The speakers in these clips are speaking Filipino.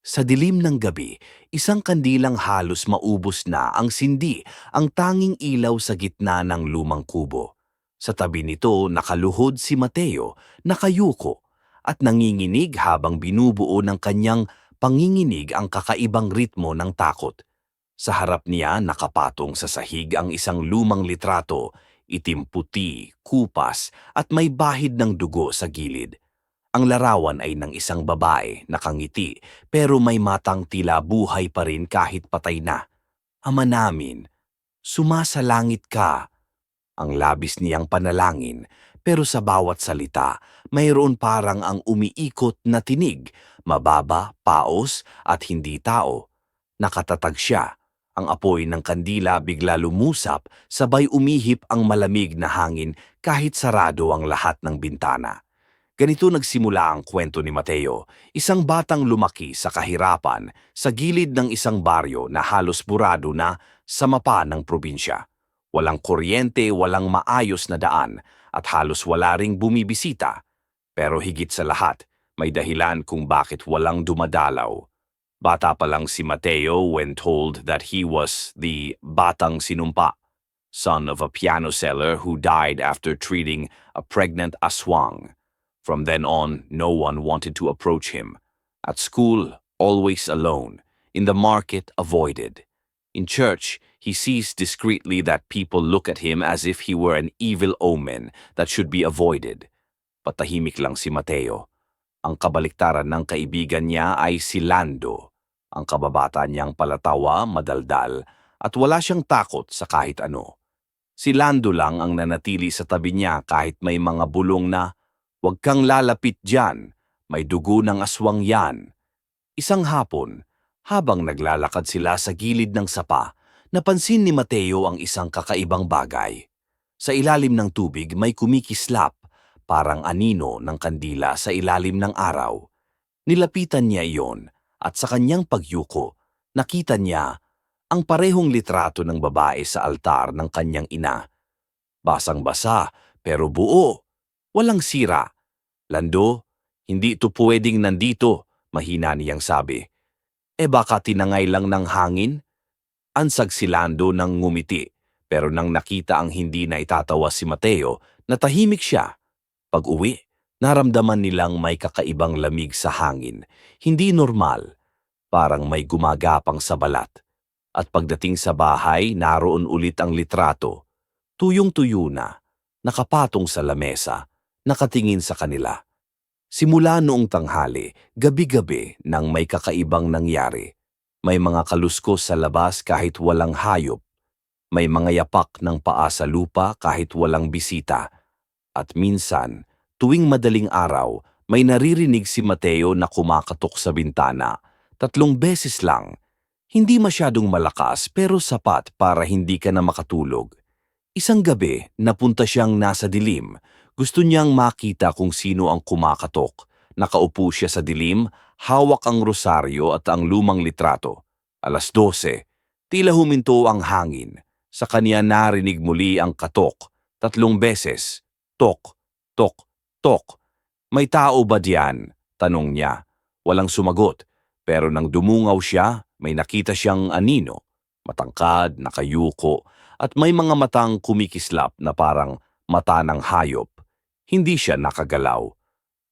Sa dilim ng gabi, isang kandilang halos maubos na ang sindi, ang tanging ilaw sa gitna ng lumang kubo. Sa tabi nito nakaluhod si Mateo, nakayuko, at nanginginig habang binubuo ng kanyang panginginig ang kakaibang ritmo ng takot. Sa harap niya nakapatong sa sahig ang isang lumang litrato, itim-puti, kupas at may bahid ng dugo sa gilid. Ang larawan ay ng isang babae, nakangiti, pero may matang tila buhay pa rin kahit patay na. Ama namin, sumasalangit ka. Ang labis niyang panalangin, pero sa bawat salita, mayroon parang ang umiikot na tinig, mababa, paos at hindi tao. Nakatatag siya. Ang apoy ng kandila bigla lumusap, sabay umihip ang malamig na hangin kahit sarado ang lahat ng bintana. Ganito nagsimula ang kwento ni Mateo, isang batang lumaki sa kahirapan sa gilid ng isang baryo na halos burado na sa mapa ng probinsya. Walang kuryente, walang maayos na daan at halos wala ring bumibisita. Pero higit sa lahat, may dahilan kung bakit walang dumadalaw. Bata pa lang si Mateo when told that he was the batang sinumpa, son of a piano seller who died after treating a pregnant aswang. From then on, no one wanted to approach him. At school, always alone. In the market, avoided. In church, he sees discreetly that people look at him as if he were an evil omen that should be avoided. Patahimik lang si Mateo. Ang kabaliktaran ng kaibigan niya ay si Lando. Ang kababata niyang palatawa, madaldal, at wala siyang takot sa kahit ano. Si Lando lang ang nanatili sa tabi niya kahit may mga bulong na, "Huwag kang lalapit dyan, may dugo ng aswang yan." Isang hapon, habang naglalakad sila sa gilid ng sapa, napansin ni Mateo ang isang kakaibang bagay. Sa ilalim ng tubig may kumikislap, parang anino ng kandila sa ilalim ng araw. Nilapitan niya iyon at sa kanyang pagyuko, nakita niya ang parehong litrato ng babae sa altar ng kanyang ina. Basang-basa pero buo, walang sira. "Lando, hindi ito pwedeng nandito," mahina niyang sabi. Baka tinangay lang ng hangin?" Ansag si Lando nang ngumiti, pero nang nakita ang hindi na itatawa si Mateo, natahimik siya. Pag-uwi, naramdaman nilang may kakaibang lamig sa hangin, hindi normal, parang may gumagapang sa balat. At pagdating sa bahay, naroon ulit ang litrato. Tuyong-tuyo na, nakapatong sa lamesa, nakatingin sa kanila. Simula noong tanghali, gabi-gabi nang may kakaibang nangyari. May mga kaluskos sa labas kahit walang hayop. May mga yapak ng paa sa lupa kahit walang bisita. At minsan, tuwing madaling araw, may naririnig si Mateo na kumakatok sa bintana. 3 beses lang. Hindi masyadong malakas pero sapat para hindi ka na makatulog. Isang gabi, napunta siyang nasa dilim. Gusto niyang makita kung sino ang kumakatok. Nakaupo siya sa dilim, hawak ang rosaryo at ang lumang litrato. 12:00, tila huminto ang hangin. Sa kanya narinig muli ang katok. 3 beses. Tok, tok, tok. "May tao ba diyan?" tanong niya. Walang sumagot, pero nang dumungaw siya, may nakita siyang anino. Matangkad, nakayuko, at may mga matang kumikislap na parang mata ng hayop. Hindi siya nakagalaw.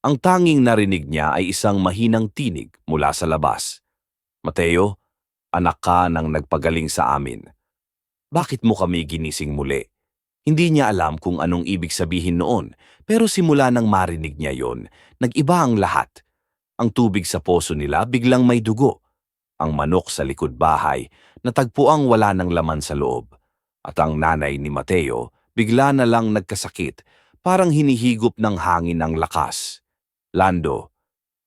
Ang tanging narinig niya ay isang mahinang tinig mula sa labas. "Mateo, anak ka nang nagpagaling sa amin. Bakit mo kami ginising muli?" Hindi niya alam kung anong ibig sabihin noon, pero simula nang marinig niya yon, nag-iba ang lahat. Ang tubig sa poso nila biglang may dugo. Ang manok sa likod bahay, natagpuang wala ng laman sa loob. At ang nanay ni Mateo, bigla na lang nagkasakit, parang hinihigop ng hangin ang lakas. "Lando,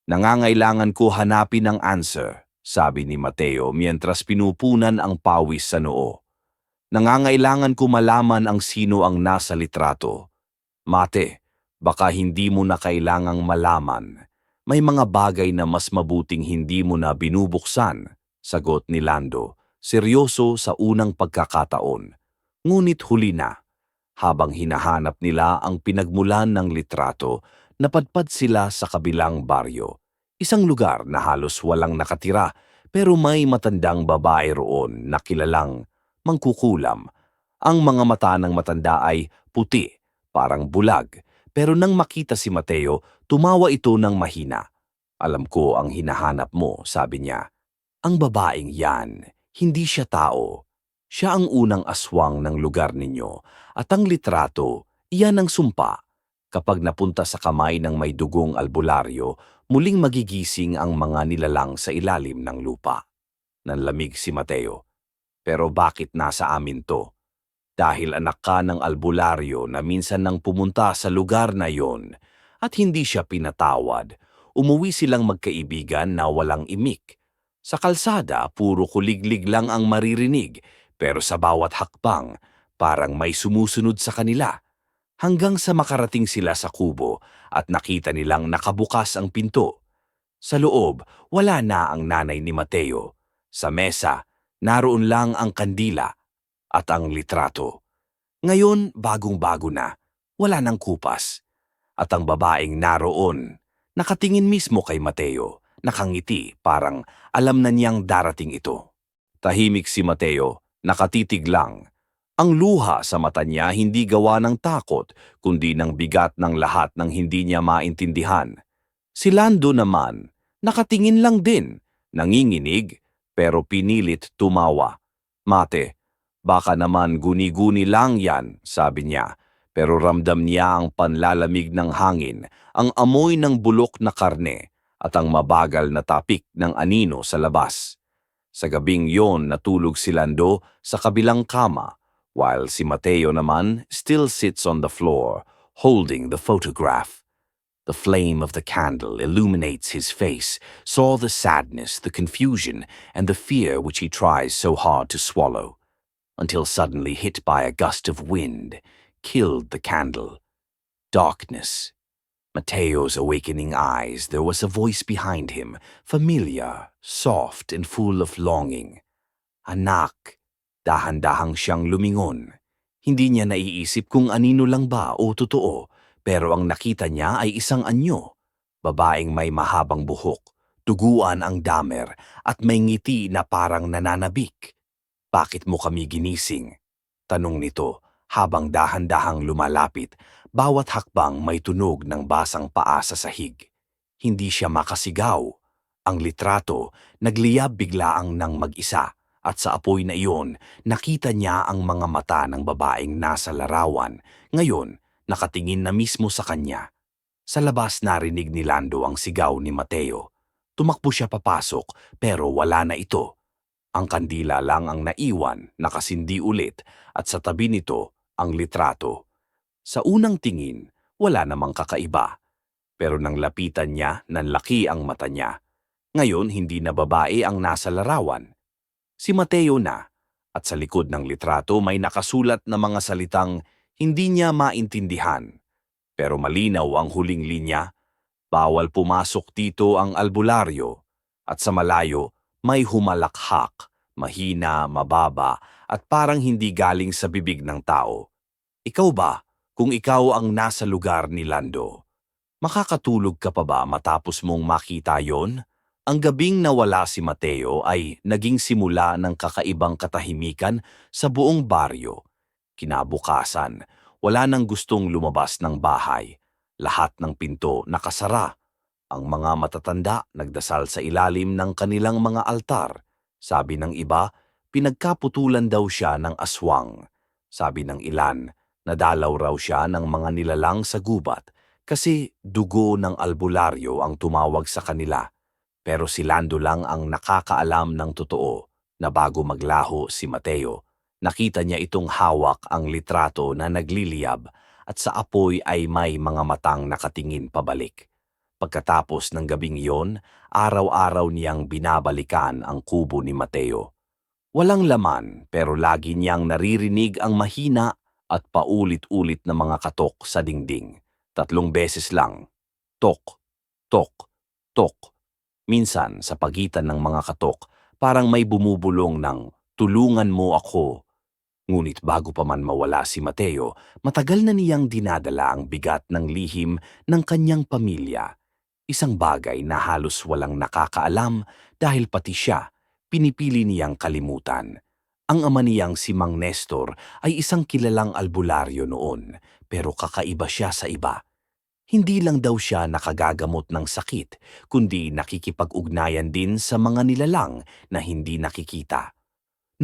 nangangailangan ko hanapin ang answer," sabi ni Mateo mientras pinupunan ang pawis sa noo. "Nangangailangan ko malaman ang sino ang nasa litrato. Mate, baka hindi mo na kailangang malaman. May mga bagay na mas mabuting hindi mo na binubuksan," sagot ni Lando, seryoso sa unang pagkakataon. Ngunit huli na. Habang hinahanap nila ang pinagmulan ng litrato, napadpad sila sa kabilang baryo. Isang lugar na halos walang nakatira pero may matandang babae roon na kilalang mangkukulam. Ang mga mata ng matanda ay puti, parang bulag, pero nang makita si Mateo, tumawa ito ng mahina. Alam ko ang hinahanap mo, sabi niya. Ang babaeng yan, hindi siya tao. Siya ang unang aswang ng lugar ninyo at ang litrato, iyan ang sumpa. Kapag napunta sa kamay ng may dugong albularyo, muling magigising ang mga nilalang sa ilalim ng lupa. Nanlamig si Mateo. Pero bakit nasa amin to? Dahil anak ka ng albularyo na minsan nang pumunta sa lugar na yon at hindi siya pinatawad, umuwi silang magkaibigan na walang imik. Sa kalsada, puro kuliglig lang ang maririnig, pero sa bawat hakbang, parang may sumusunod sa kanila. Hanggang sa makarating sila sa kubo at nakita nilang nakabukas ang pinto. Sa loob, wala na ang nanay ni Mateo. Sa mesa, naroon lang ang kandila at ang litrato. Ngayon, bagong-bago na, wala nang kupas. At ang babaeng naroon, nakatingin mismo kay Mateo, nakangiti parang alam na niyang darating ito. Tahimik si Mateo, nakatitig lang. Ang luha sa mata niya hindi gawa ng takot, kundi ng bigat ng lahat ng hindi niya maintindihan. Si Lando naman, nakatingin lang din, nanginginig, pero pinilit tumawa. Mate, baka naman guni-guni lang yan, sabi niya. Pero ramdam niya ang panlalamig ng hangin, ang amoy ng bulok na karne, at ang mabagal na tapik ng anino sa labas. Sa gabing yon natulog si Lando sa kabilang kama, while si Mateo naman still sits on the floor, holding the photograph. The flame of the candle illuminates his face, saw the sadness, the confusion, and the fear which he tries so hard to swallow, until suddenly hit by a gust of wind, killed the candle. Darkness. Mateo's awakening eyes, there was a voice behind him, familiar, soft, and full of longing. Anak, dahan-dahang siyang lumingon. Hindi niya naiisip kung anino lang ba o totoo, pero ang nakita niya ay isang anyo. Babaeng may mahabang buhok, duguan ang damer, at may ngiti na parang nananabik. Bakit mo kami ginising? Tanong nito habang dahan-dahang lumalapit, bawat hakbang may tunog ng basang paa sa sahig. Hindi siya makasigaw. Ang litrato, nagliyab biglaang ng mag-isa at sa apoy na iyon, nakita niya ang mga mata ng babaeng nasa larawan. Ngayon, nakatingin na mismo sa kanya. Sa labas narinig ni Lando ang sigaw ni Mateo. Tumakbo siya papasok pero wala na ito. Ang kandila lang ang naiwan, nakasindi ulit at sa tabi nito ang litrato. Sa unang tingin, wala namang kakaiba. Pero nang lapitan niya, nanlaki ang mata niya. Ngayon, hindi na babae ang nasa larawan. Si Mateo na, at sa likod ng litrato may nakasulat na mga salitang hindi niya maintindihan. Pero malinaw ang huling linya, bawal pumasok dito ang albularyo. At sa malayo, may humalakhak, mahina, mababa, at parang hindi galing sa bibig ng tao. Ikaw ba, kung ikaw ang nasa lugar ni Lando? Makakatulog ka pa ba matapos mong makita yon? Ang gabing nawala si Mateo ay naging simula ng kakaibang katahimikan sa buong baryo. Kinabukasan, wala nang gustong lumabas ng bahay. Lahat ng pinto nakasara. Ang mga matatanda nagdasal sa ilalim ng kanilang mga altar. Sabi ng iba, pinagkaputulan daw siya ng aswang. Sabi ng ilan, nadalaw raw siya ng mga nilalang sa gubat kasi dugo ng albularyo ang tumawag sa kanila. Pero si Lando lang ang nakakaalam ng totoo na bago maglaho si Mateo, nakita niya itong hawak ang litrato na nagliliyab at sa apoy ay may mga matang nakatingin pabalik. Pagkatapos ng gabing iyon, araw-araw niyang binabalikan ang kubo ni Mateo. Walang laman pero lagi niyang naririnig ang mahina at paulit-ulit na mga katok sa dingding. 3 beses lang. Tok, tok, tok. Minsan sa pagitan ng mga katok, parang may bumubulong ng tulungan mo ako. Ngunit bago pa man mawala si Mateo, matagal na niyang dinadala ang bigat ng lihim ng kanyang pamilya. Isang bagay na halos walang nakakaalam dahil pati siya, pinipili niyang kalimutan. Ang ama niyang si Mang Nestor ay isang kilalang albularyo noon, pero kakaiba siya sa iba. Hindi lang daw siya nakagagamot ng sakit, kundi nakikipag-ugnayan din sa mga nilalang na hindi nakikita.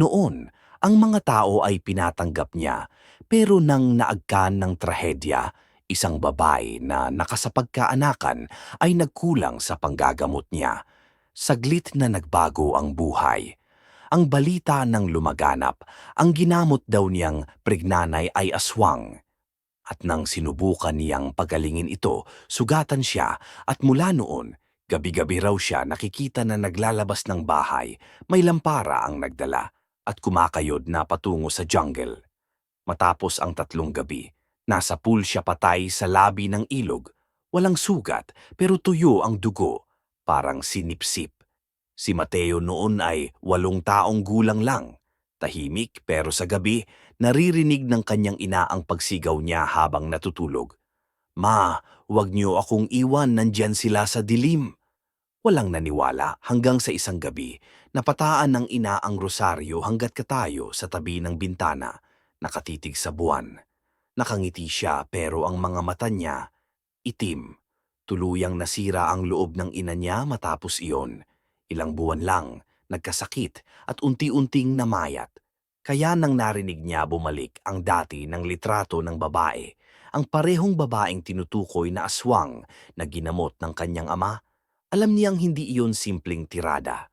Noon, ang mga tao ay pinatanggap niya, pero nang naagkan ng trahedya, isang babae na nakasapagkaanakan ay nagkulang sa panggagamot niya. Saglit na nagbago ang buhay. Ang balita ng lumaganap, ang ginamot daw niyang pregnanay ay aswang. At nang sinubukan niyang pagalingin ito, sugatan siya at mula noon, gabi-gabi raw siya nakikita na naglalabas ng bahay, may lampara ang nagdala at kumakayod na patungo sa jungle. Matapos ang 3 gabi, nasa pool siya patay sa labi ng ilog. Walang sugat pero tuyo ang dugo, parang sinipsip. Si Mateo noon ay 8 taong gulang lang. Tahimik pero sa gabi, naririnig ng kanyang ina ang pagsigaw niya habang natutulog. "Ma, huwag niyo akong iwan, nandyan sila sa dilim." Walang naniwala hanggang sa isang gabi, napataan ng ina ang rosaryo hanggat katayo sa tabi ng bintana, nakatitig sa buwan. Nakangiti siya pero ang mga mata niya, itim. Tuluyang nasira ang loob ng ina niya matapos iyon. Ilang buwan lang, nagkasakit at unti-unting namayat. Kaya nang narinig niya bumalik ang dati ng litrato ng babae, ang parehong babaeng tinutukoy na aswang na ginamot ng kanyang ama, alam niyang hindi iyon simpleng tirada.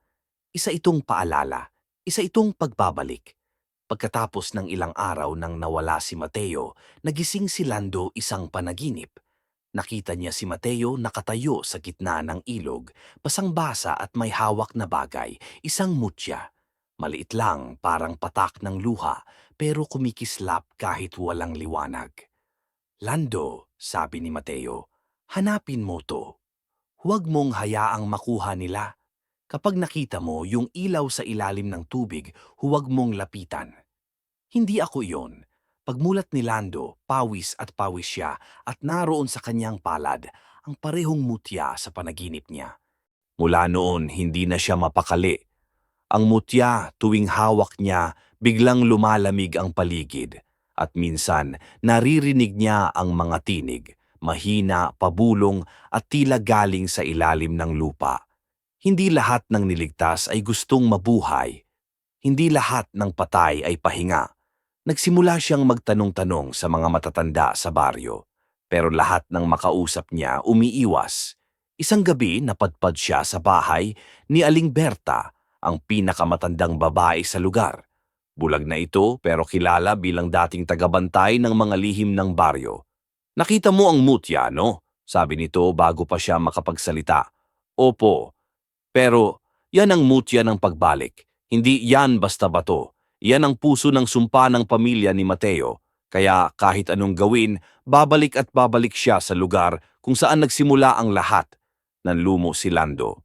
Isa itong paalala, isa itong pagbabalik. Pagkatapos ng ilang araw nang nawala si Mateo, nagising si Lando isang panaginip. Nakita niya si Mateo nakatayo sa gitna ng ilog, basang-basa at may hawak na bagay, isang mutya. Maliit lang, parang patak ng luha, pero kumikislap kahit walang liwanag. "Lando," sabi ni Mateo, "hanapin mo to. Huwag mong hayaang makuha nila. Kapag nakita mo yung ilaw sa ilalim ng tubig, huwag mong lapitan." Hindi ako iyon. Pagmulat ni Lando, pawis at pawis siya at naroon sa kanyang palad ang parehong mutya sa panaginip niya. Mula noon, hindi na siya mapakali. Ang mutya, tuwing hawak niya, biglang lumalamig ang paligid. At minsan, naririnig niya ang mga tinig, mahina, pabulong at tila galing sa ilalim ng lupa. Hindi lahat ng niligtas ay gustong mabuhay. Hindi lahat ng patay ay pahinga. Nagsimula siyang magtanong-tanong sa mga matatanda sa baryo, pero lahat ng makausap niya umiiwas. Isang gabi napadpad siya sa bahay ni Aling Berta, ang pinakamatandang babae sa lugar. Bulag na ito pero kilala bilang dating tagabantay ng mga lihim ng baryo. "Nakita mo ang mutya, no?" sabi nito bago pa siya makapagsalita. "Opo, pero yan ang mutya ng pagbalik. Hindi yan basta bato. Yan ang puso ng sumpa ng pamilya ni Mateo. Kaya kahit anong gawin, babalik at babalik siya sa lugar kung saan nagsimula ang lahat." Nanlumo si Lando.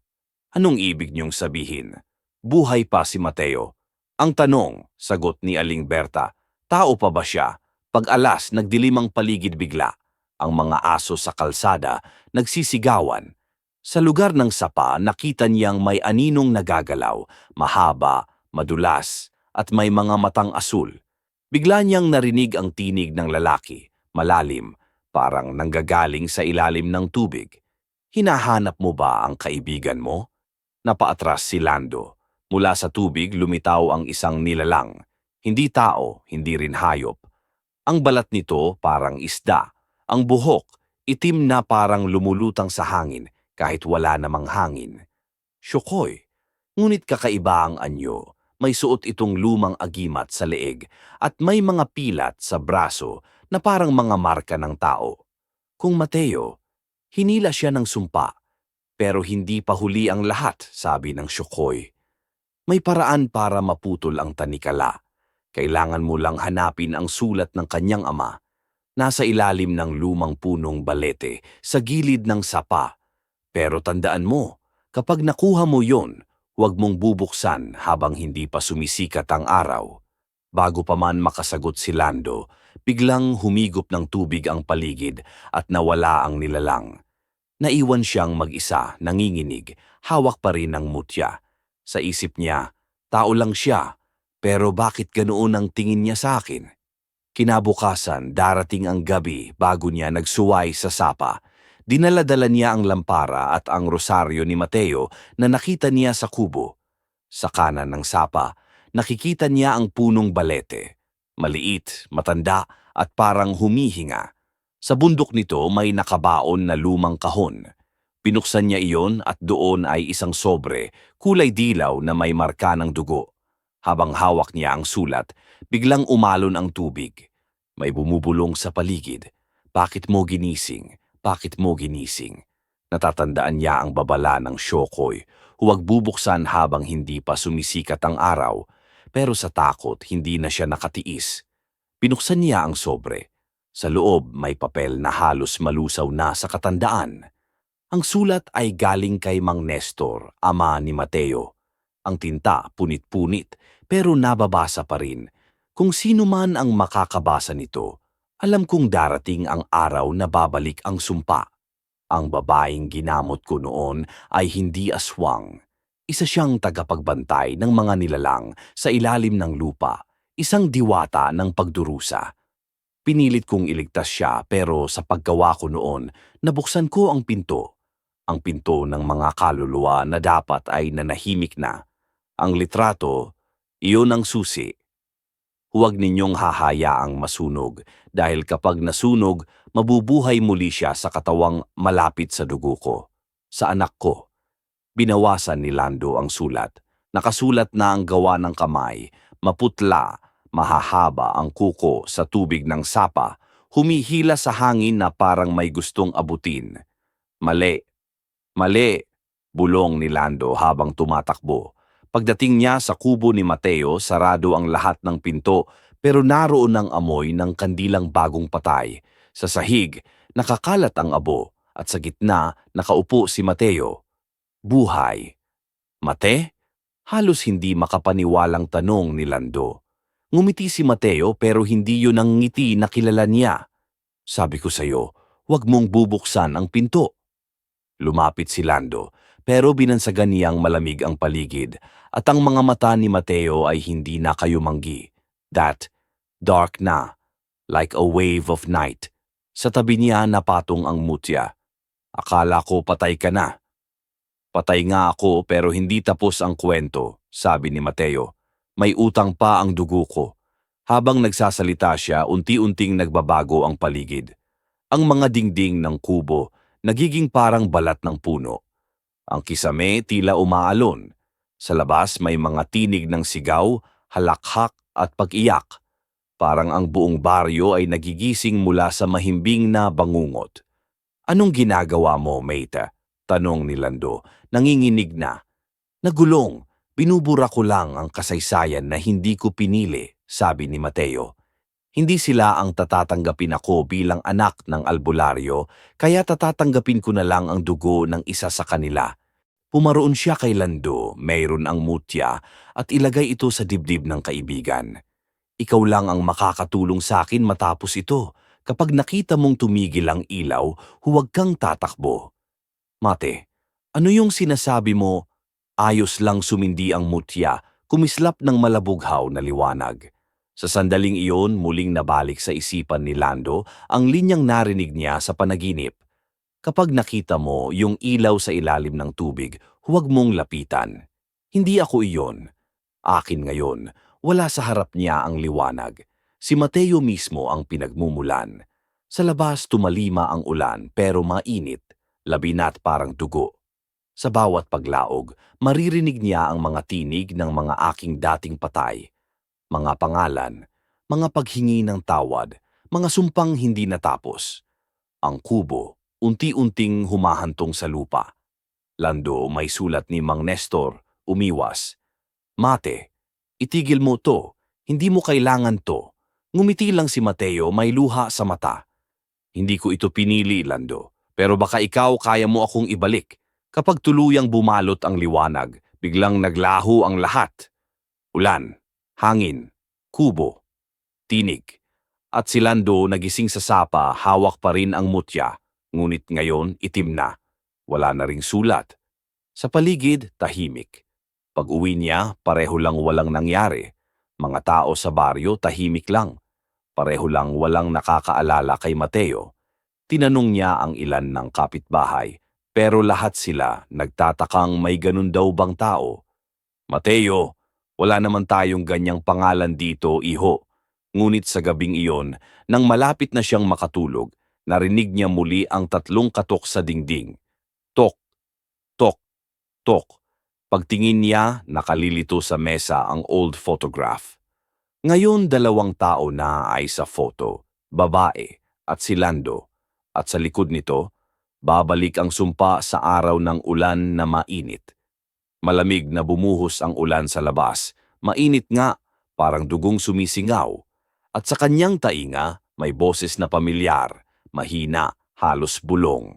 "Anong ibig niyong sabihin? Buhay pa si Mateo?" "Ang tanong," sagot ni Aling Berta, "tao pa ba siya?" Pag-alas, nagdilim ang paligid bigla. Ang mga aso sa kalsada nagsisigawan. Sa lugar ng sapa, nakita niyang may aninong nagagalaw, mahaba, madulas, at may mga matang asul. Bigla niyang narinig ang tinig ng lalaki, malalim, parang nanggagaling sa ilalim ng tubig. "Hinahanap mo ba ang kaibigan mo?" Napaatras si Lando. Mula sa tubig lumitaw ang isang nilalang. Hindi tao, hindi rin hayop. Ang balat nito parang isda. Ang buhok, itim na parang lumulutang sa hangin kahit wala namang hangin. "Syokoy." Ngunit kakaiba ang anyo. May suot itong lumang agimat sa leeg at may mga pilat sa braso na parang mga marka ng tao. Kung Mateo, hinila siya ng sumpa. Pero hindi pa huli ang lahat, sabi ng Syokoy. May paraan para maputol ang tanikala. Kailangan mo lang hanapin ang sulat ng kanyang ama. Nasa ilalim ng lumang punong balete, sa gilid ng sapa. Pero tandaan mo, kapag nakuha mo yon, huwag mong bubuksan habang hindi pa sumisikat ang araw. Bago pa man makasagot si Lando, biglang humigop ng tubig ang paligid at nawala ang nilalang. Naiwan siyang mag-isa, nanginginig, hawak pa rin ang mutya. Sa isip niya, tao lang siya, pero bakit ganoon ang tingin niya sa akin? Kinabukasan, darating ang gabi bago niya nagsuway sa sapa. Dinala-dala niya ang lampara at ang rosaryo ni Mateo na nakita niya sa kubo. Sa kanan ng sapa, nakikita niya ang punong balete. Maliit, matanda at parang humihinga. Sa bundok nito may nakabaon na lumang kahon. Pinuksan niya iyon at doon ay isang sobre, kulay dilaw na may marka ng dugo. Habang hawak niya ang sulat, biglang umalon ang tubig. May bumubulong sa paligid. Bakit mo ginising? Bakit mo ginising? Natatandaan niya ang babala ng Shokoy. Huwag bubuksan habang hindi pa sumisikat ang araw. Pero sa takot, hindi na siya nakatiis. Binuksan niya ang sobre. Sa loob may papel na halos malusaw na sa katandaan. Ang sulat ay galing kay Mang Nestor, ama ni Mateo. Ang tinta punit-punit pero nababasa pa rin. Kung sino man ang makakabasa nito, alam kong darating ang araw na babalik ang sumpa. Ang babaeng ginamot ko noon ay hindi aswang. Isa siyang tagapagbantay ng mga nilalang sa ilalim ng lupa, isang diwata ng pagdurusa. Pinilit kong iligtas siya pero sa paggawa ko noon, nabuksan ko ang pinto. Ang pinto ng mga kaluluwa na dapat ay nanahimik na. Ang litrato, iyon ang susi. Huwag ninyong hahayaang masunog dahil kapag nasunog, mabubuhay muli siya sa katawang malapit sa dugo ko, sa anak ko. Binawasan ni Lando ang sulat. Nakasulat na ang gawa ng kamay, maputla, mahahaba ang kuko sa tubig ng sapa, humihila sa hangin na parang may gustong abutin. Mali, mali, bulong ni Lando habang tumatakbo. Pagdating niya sa kubo ni Mateo, sarado ang lahat ng pinto pero naroon ang amoy ng kandilang bagong patay. Sa sahig, nakakalat ang abo at sa gitna nakaupo si Mateo. Buhay. Mate? Halos hindi makapaniwalang tanong ni Lando. Ngumiti si Mateo pero hindi yun ang ngiti na kilala niya. Sabi ko sa'yo, huwag mong bubuksan ang pinto. Lumapit si Lando pero binansagan niyang malamig ang paligid at ang mga mata ni Mateo ay hindi na kayumanggi. That, dark na, like a wave of night. Sa tabi niya napatong ang mutya. Akala ko patay ka na. Patay nga ako pero hindi tapos ang kwento, sabi ni Mateo. May utang pa ang dugo ko. Habang nagsasalita siya, unti-unting nagbabago ang paligid. Ang mga dingding ng kubo nagiging parang balat ng puno. Ang kisame tila umaalon. Sa labas may mga tinig ng sigaw, halakhak at pag-iyak. Parang ang buong baryo ay nagigising mula sa mahimbing na bangungot. Anong ginagawa mo, mate? Tanong ni Lando, nanginginig na. Nagulong, binubura ko lang ang kasaysayan na hindi ko pinili, sabi ni Mateo. Hindi sila ang tatatanggapin ako bilang anak ng albularyo, kaya tatatanggapin ko na lang ang dugo ng isa sa kanila. Pumaroon siya kay Lando, mayroon ang mutya, at ilagay ito sa dibdib ng kaibigan. Ikaw lang ang makakatulong sa akin matapos ito. Kapag nakita mong tumigil ang ilaw, huwag kang tatakbo. Mate, ano yung sinasabi mo? Ayos lang sumindi ang mutya, kumislap ng malabughaw na liwanag. Sa sandaling iyon, muling nabalik sa isipan ni Lando ang linyang narinig niya sa panaginip. Kapag nakita mo yung ilaw sa ilalim ng tubig, huwag mong lapitan. Hindi ako iyon. Akin ngayon, wala sa harap niya ang liwanag. Si Mateo mismo ang pinagmumulan. Sa labas tumalima ang ulan pero mainit, labinat parang dugo. Sa bawat paglaog, maririnig niya ang mga tinig ng mga aking dating patay. Mga pangalan, mga paghingi ng tawad, mga sumpang hindi natapos. Ang kubo, unti-unting humahantong sa lupa. Lando, may sulat ni Mang Nestor, umiwas. Mate, itigil mo to, hindi mo kailangan to. Ngumiti lang si Mateo, may luha sa mata. Hindi ko ito pinili, Lando, pero baka ikaw kaya mo akong ibalik. Kapag tuluyang bumalot ang liwanag, biglang naglaho ang lahat. Ulan, hangin, kubo, tinig. At si Lando nagising sa sapa, hawak pa rin ang mutya, ngunit ngayon itim na. Wala na ring sulat. Sa paligid, tahimik. Pag-uwi niya, pareho lang walang nangyari. Mga tao sa baryo, tahimik lang. Pareho lang walang nakakaalala kay Mateo. Tinanong niya ang ilan ng kapitbahay, pero lahat sila nagtatakang may ganun daw bang tao. Mateo, wala naman tayong ganyang pangalan dito, iho. Ngunit sa gabing iyon, nang malapit na siyang makatulog, narinig niya muli ang tatlong katok sa dingding. Tok, tok, tok. Pagtingin niya, nakalilito sa mesa ang old photograph. Ngayon 2 tao na ay sa photo, babae at si Lando. At sa likod nito, babalik ang sumpa sa araw ng ulan na mainit. Malamig na bumuhos ang ulan sa labas, mainit nga, parang dugong sumisingaw. At sa kanyang tainga, may boses na pamilyar, mahina, halos bulong.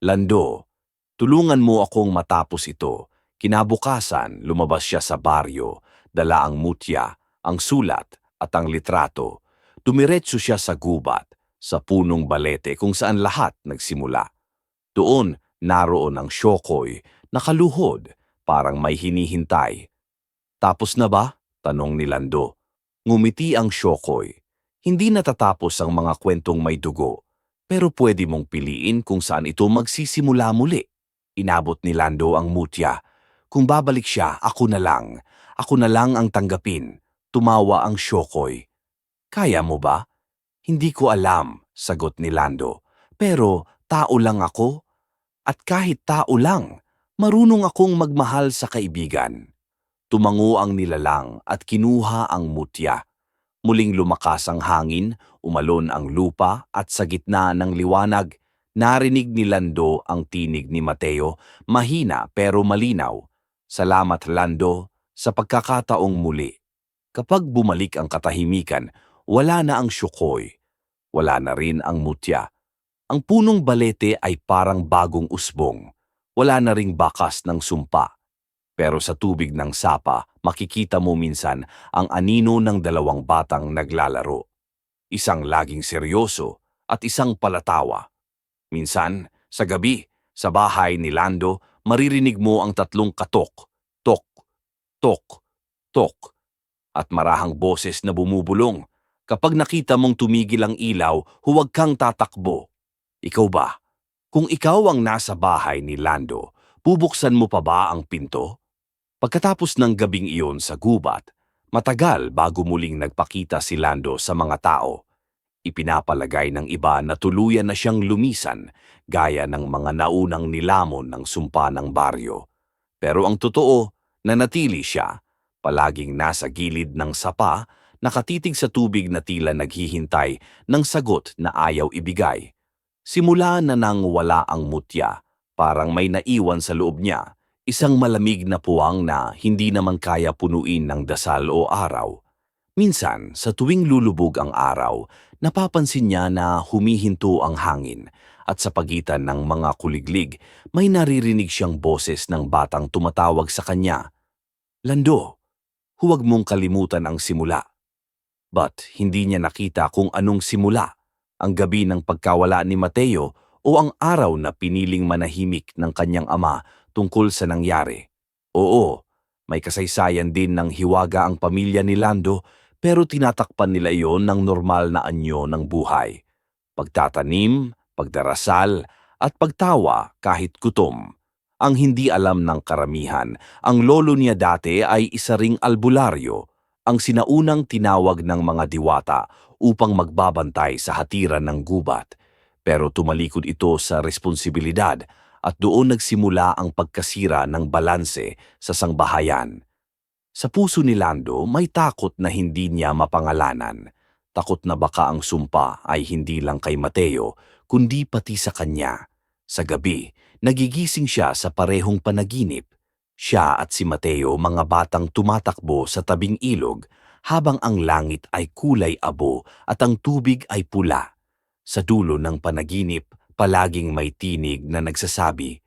Lando, tulungan mo akong matapos ito. Kinabukasan, lumabas siya sa baryo, dala ang mutya, ang sulat at ang litrato. Dumiretso siya sa gubat, sa punong balete kung saan lahat nagsimula. Doon, naroon ang Shokoy, nakaluhod, parang may hinihintay. Tapos na ba? Tanong ni Lando. Ngumiti ang Shokoy. Hindi natatapos ang mga kwentong may dugo, pero pwede mong piliin kung saan ito magsisimula muli. Inabot ni Lando ang mutya. Kung babalik siya, ako na lang. Ako na lang ang tanggapin. Tumawa ang Shokoy. Kaya mo ba? Hindi ko alam, sagot ni Lando. Pero tao lang ako. At kahit tao lang, marunong akong magmahal sa kaibigan. Tumango ang nilalang at kinuha ang mutya. Muling lumakas ang hangin, umalon ang lupa at sa gitna ng liwanag, narinig ni Lando ang tinig ni Mateo, mahina pero malinaw. Salamat Lando, sa pagkakataong muli. Kapag bumalik ang katahimikan, wala na ang Shokoy. Wala na rin ang mutya. Ang punong balete ay parang bagong usbong. Wala na ring bakas ng sumpa. Pero sa tubig ng sapa, makikita mo minsan ang anino ng 2 batang naglalaro. Isang laging seryoso at isang palatawa. Minsan, sa gabi, sa bahay ni Lando, maririnig mo ang 3 katok. Tok, tok, tok. At marahang boses na bumubulong. Kapag nakita mong tumigil ang ilaw, huwag kang tatakbo. Ikaw ba? Kung ikaw ang nasa bahay ni Lando, bubuksan mo pa ba ang pinto? Pagkatapos ng gabing iyon sa gubat, matagal bago muling nagpakita si Lando sa mga tao. Ipinapalagay ng iba na tuluyan na siyang lumisan, gaya ng mga naunang nilamon ng sumpa ng baryo. Pero ang totoo, nanatili siya, palaging nasa gilid ng sapa, nakatitig sa tubig na tila naghihintay ng sagot na ayaw ibigay. Simula na nang wala ang mutya, parang may naiwan sa loob niya. Isang malamig na puwang na hindi naman kaya punuin ng dasal o araw. Minsan, sa tuwing lulubog ang araw, napapansin niya na humihinto ang hangin at sa pagitan ng mga kuliglig, may naririnig siyang boses ng batang tumatawag sa kanya. Lando, huwag mong kalimutan ang simula. But hindi niya nakita kung anong simula, ang gabi ng pagkawala ni Mateo o ang araw na piniling manahimik ng kanyang ama tungkol sa nangyari. Oo, may kasaysayan din ng hiwaga ang pamilya ni Lando, pero tinatakpan nila iyon ng normal na anyo ng buhay. Pagtatanim, pagdarasal, at pagtawa kahit gutom. Ang hindi alam ng karamihan, ang lolo niya dati ay isa ring albularyo, ang sinaunang tinawag ng mga diwata upang magbabantay sa hatiran ng gubat. Pero tumalikod ito sa responsibilidad at doon nagsimula ang pagkasira ng balanse sa sangbahayan. Sa puso ni Lando may takot na hindi niya mapangalanan. Takot na baka ang sumpa ay hindi lang kay Mateo, kundi pati sa kanya. Sa gabi, nagigising siya sa parehong panaginip. Siya at si Mateo mga batang tumatakbo sa tabing ilog habang ang langit ay kulay abo at ang tubig ay pula. Sa dulo ng panaginip, palaging may tinig na nagsasabi,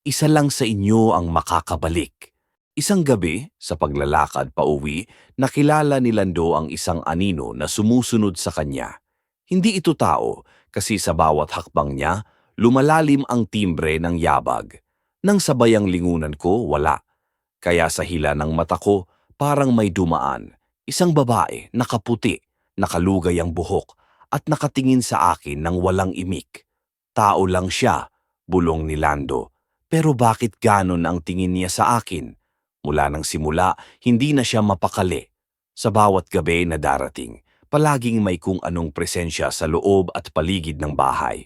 "Isa lang sa inyo ang makakabalik." Isang gabi, sa paglalakad pauwi, nakilala ni Lando ang isang anino na sumusunod sa kanya. Hindi ito tao, kasi sa bawat hakbang niya, Lumalalim ang timbre ng yabag. Nang sabayang lingunan ko, wala. Kaya sa hila ng mata ko, parang may dumaan. Isang babae, nakaputi, nakalugay ang buhok, at nakatingin sa akin ng walang imik. Tao lang siya, bulong ni Lando. Pero bakit ganon ang tingin niya sa akin? Mula nang simula, hindi na siya mapakali. Sa bawat gabi na darating, palaging may kung anong presensya sa loob at paligid ng bahay.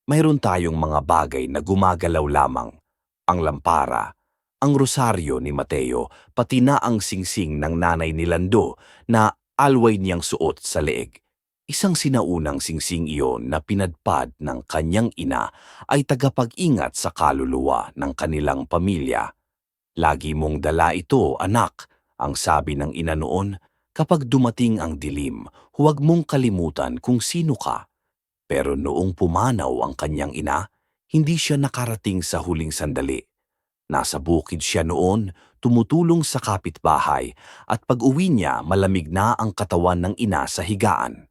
Mayroon tayong mga bagay na gumagalaw lamang. Ang lampara, ang rosaryo ni Mateo, pati na ang singsing ng nanay ni Lando na alway niyang suot sa leeg. Isang sinaunang singsing iyon na pinadpad ng kanyang ina ay tagapag-ingat sa kaluluwa ng kanilang pamilya. Lagi mong dala ito, anak, ang sabi ng ina noon. Kapag dumating ang dilim, huwag mong kalimutan kung sino ka. Pero noong pumanaw ang kanyang ina, hindi siya nakarating sa huling sandali. Nasa bukid siya noon, tumutulong sa kapitbahay, at pag-uwi niya malamig na ang katawan ng ina sa higaan.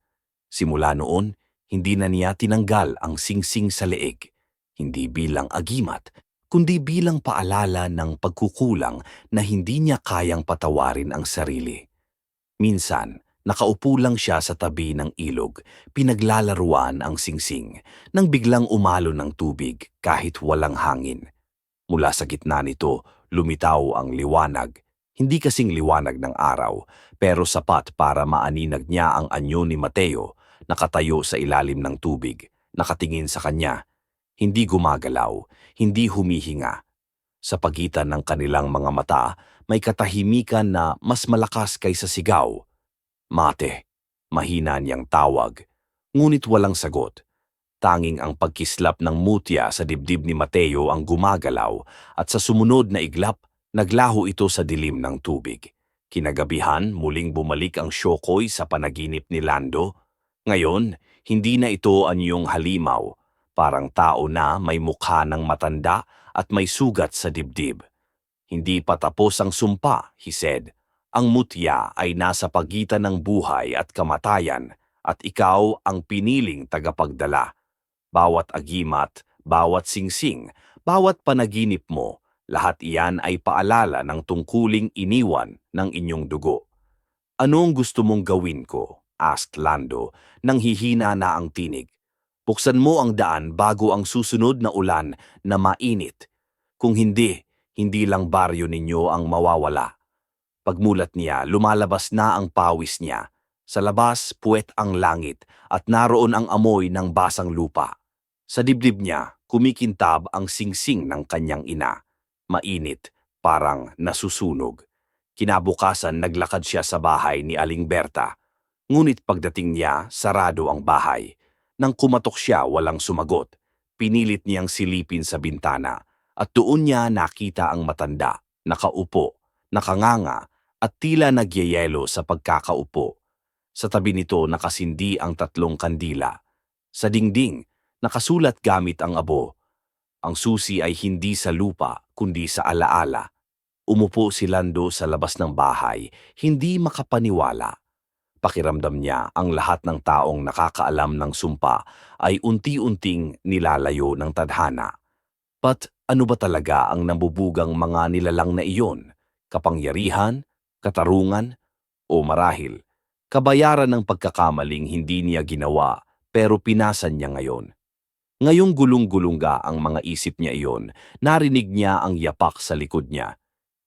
Simula noon, hindi na niya tinanggal ang singsing sa leeg, hindi bilang agimat, kundi bilang paalala ng pagkukulang na hindi niya kayang patawarin ang sarili. Minsan, nakaupo lang siya sa tabi ng ilog, pinaglalaruan ang singsing, nang biglang umalo ng tubig kahit walang hangin. Mula sa gitna nito, lumitaw ang liwanag. Hindi kasing liwanag ng araw, pero sapat para maaninag niya ang anyo ni Mateo, nakatayo sa ilalim ng tubig, nakatingin sa kanya. Hindi gumagalaw, hindi humihinga. Sa pagitan ng kanilang mga mata, may katahimikan na mas malakas kaysa sigaw. Mate, mahina niyang tawag, ngunit walang sagot. Tanging ang pagkislap ng mutya sa dibdib ni Mateo ang gumagalaw at sa sumunod na iglap, naglaho ito sa dilim ng tubig. Kinagabihan, muling bumalik ang syokoy sa panaginip ni Lando. Ngayon, hindi na ito anyong halimaw, parang tao na may mukha ng matanda at may sugat sa dibdib. Hindi pa tapos ang sumpa, he said. Ang mutya ay nasa pagitan ng buhay at kamatayan at ikaw ang piniling tagapagdala. Bawat agimat, bawat singsing, bawat panaginip mo, lahat iyan ay paalala ng tungkuling iniwan ng inyong dugo. Anong gusto mong gawin ko? Asked Lando, nang hihina na ang tinig. Buksan mo ang daan bago ang susunod na ulan na mainit. Kung hindi, hindi lang baryo ninyo ang mawawala. Pagmulat niya, lumalabas na ang pawis niya. Sa labas, puwet ang langit at naroon ang amoy ng basang lupa. Sa dibdib niya, kumikintab ang singsing ng kanyang ina. Mainit, parang nasusunog. Kinabukasan naglakad siya sa bahay ni Aling Berta. Ngunit pagdating niya, sarado ang bahay. Nang kumatok siya, walang sumagot. Pinilit niyang silipin sa bintana at doon niya nakita ang matanda, nakaupo, nakanganga at tila nagyayelo sa pagkakaupo. Sa tabi nito nakasindi ang 3 kandila. Sa dingding, nakasulat gamit ang abo. Ang susi ay hindi sa lupa, kundi sa alaala. Umupo si Lando sa labas ng bahay, hindi makapaniwala. Pakiramdam niya ang lahat ng taong nakakaalam ng sumpa ay unti-unting nilalayo ng tadhana. But ano ba talaga ang nabubugang mga nilalang na iyon? Kapangyarihan? Katarungan? O marahil, kabayaran ng pagkakamaling hindi niya ginawa pero pinasan niya ngayon? Ngayong gulong-gulungga ang mga isip niya iyon, narinig niya ang yapak sa likod niya.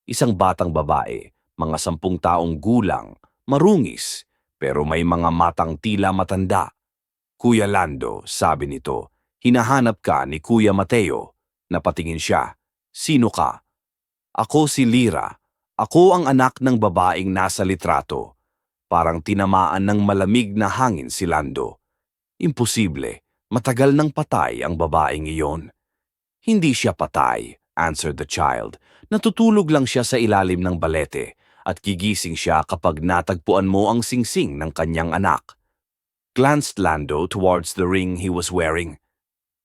Isang batang babae, mga 10 taong gulang, marungis, pero may mga matang tila matanda. Kuya Lando, sabi nito, hinahanap ka ni Kuya Mateo. Napatingin siya. Sino ka? Ako si Lyra. Ako ang anak ng babaeng nasa litrato. Parang tinamaan ng malamig na hangin si Lando. Imposible. Matagal nang patay ang babaeng iyon. Hindi siya patay, answered the child. Natutulog lang siya sa ilalim ng balete at gigising siya kapag natagpuan mo ang singsing ng kanyang anak. Glanced Lando towards the ring he was wearing.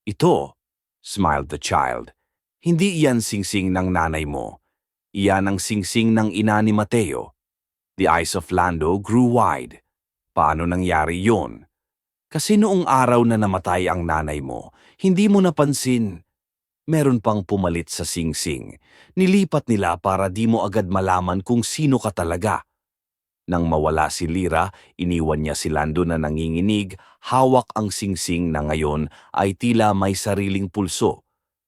Ito, smiled the child. Hindi iyan singsing ng nanay mo. Iyan ang singsing ng ina ni Mateo. The eyes of Lando grew wide. Paano nangyari yon? Kasi noong araw na namatay ang nanay mo, Hindi mo napansin. Meron pang pumalit sa singsing. Nilipat nila para di mo agad malaman kung sino ka talaga. Nang mawala si Lyra, iniwan niya si Lando na nanginginig, hawak ang singsing na ngayon ay tila may sariling pulso.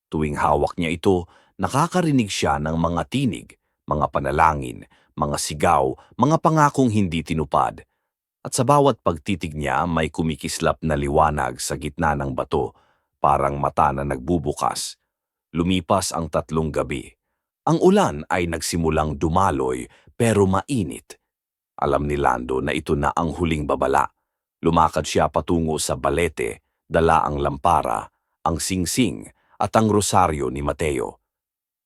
Tuwing hawak niya ito, nakakarinig siya ng mga tinig, mga panalangin, mga sigaw, mga pangakong hindi tinupad. At sa bawat pagtitig niya may kumikislap na liwanag sa gitna ng bato, parang mata na nagbubukas. Lumipas ang 3 gabi. Ang ulan ay nagsimulang dumaloy pero mainit. Alam ni Lando na ito na ang huling babala. Lumakad siya patungo sa balete, dala ang lampara, ang singsing at ang rosaryo ni Mateo.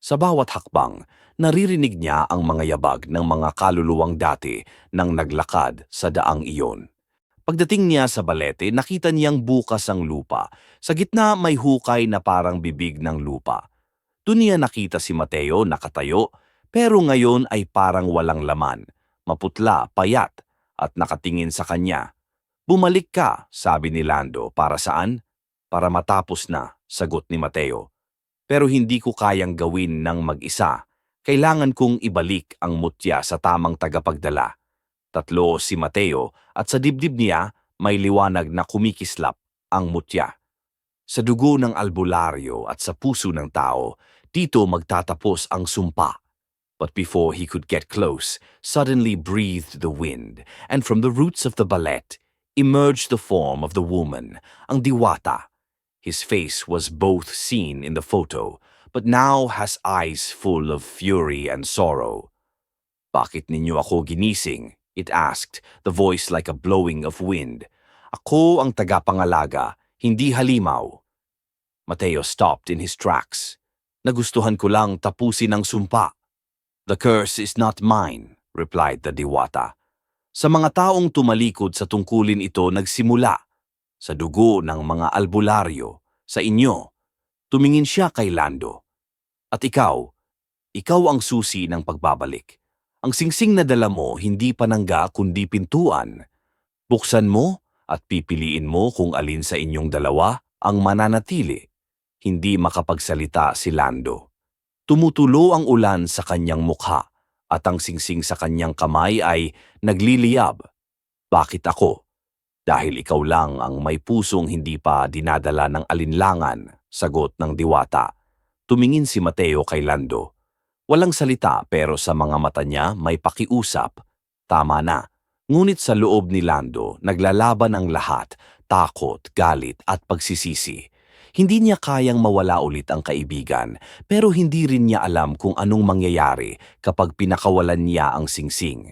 Sa bawat hakbang, naririnig niya ang mga yabag ng mga kaluluwang dati nang naglakad sa daang iyon. Pagdating niya sa balete, nakita niyang bukas ang lupa. Sa gitna may hukay na parang bibig ng lupa. Doon niya nakita si Mateo nakatayo, pero ngayon ay parang walang laman, maputla, payat, at nakatingin sa kanya. Bumalik ka, sabi ni Lando, para saan? Para matapos na, sagot ni Mateo. Pero hindi ko kayang gawin ng mag-isa. Kailangan kong ibalik ang mutya sa tamang tagapagdala. 3 si Mateo at sa dibdib niya may liwanag na kumikislap ang mutya. Sa dugo ng albularyo at sa puso ng tao, dito magtatapos ang sumpa. But before he could get close, suddenly breathed the wind, and from the roots of the balete emerged the form of the woman, ang diwata. His face was both seen in the photo, but now has eyes full of fury and sorrow. Bakit ninyo ako ginising? It asked, the voice like a blowing of wind. Ako ang tagapangalaga, hindi halimaw. Mateo stopped in his tracks. Nagustuhan ko lang tapusin ang sumpa. The curse is not mine, replied the diwata. Sa mga taong tumalikod sa tungkulin ito nagsimula. Sa dugo ng mga albularyo, sa inyo. Tumingin siya kay Lando. At ikaw ang susi ng pagbabalik. Ang singsing na dala mo hindi panangga kundi pintuan. Buksan mo at pipiliin mo kung alin sa inyong dalawa ang mananatili. Hindi makapagsalita si Lando. Tumutulo ang ulan sa kanyang mukha at ang singsing sa kanyang kamay ay nagliliyab. Bakit ako? Dahil ikaw lang ang may pusong hindi pa dinadala ng alinlangan, sagot ng diwata. Tumingin si Mateo kay Lando. Walang salita pero sa mga mata niya may pakiusap. Tama na. Ngunit sa loob ni Lando, naglalaban ang lahat, takot, galit at pagsisisi. Hindi niya kayang mawala ulit ang kaibigan, pero hindi rin niya alam kung anong mangyayari kapag pinakawalan niya ang singsing.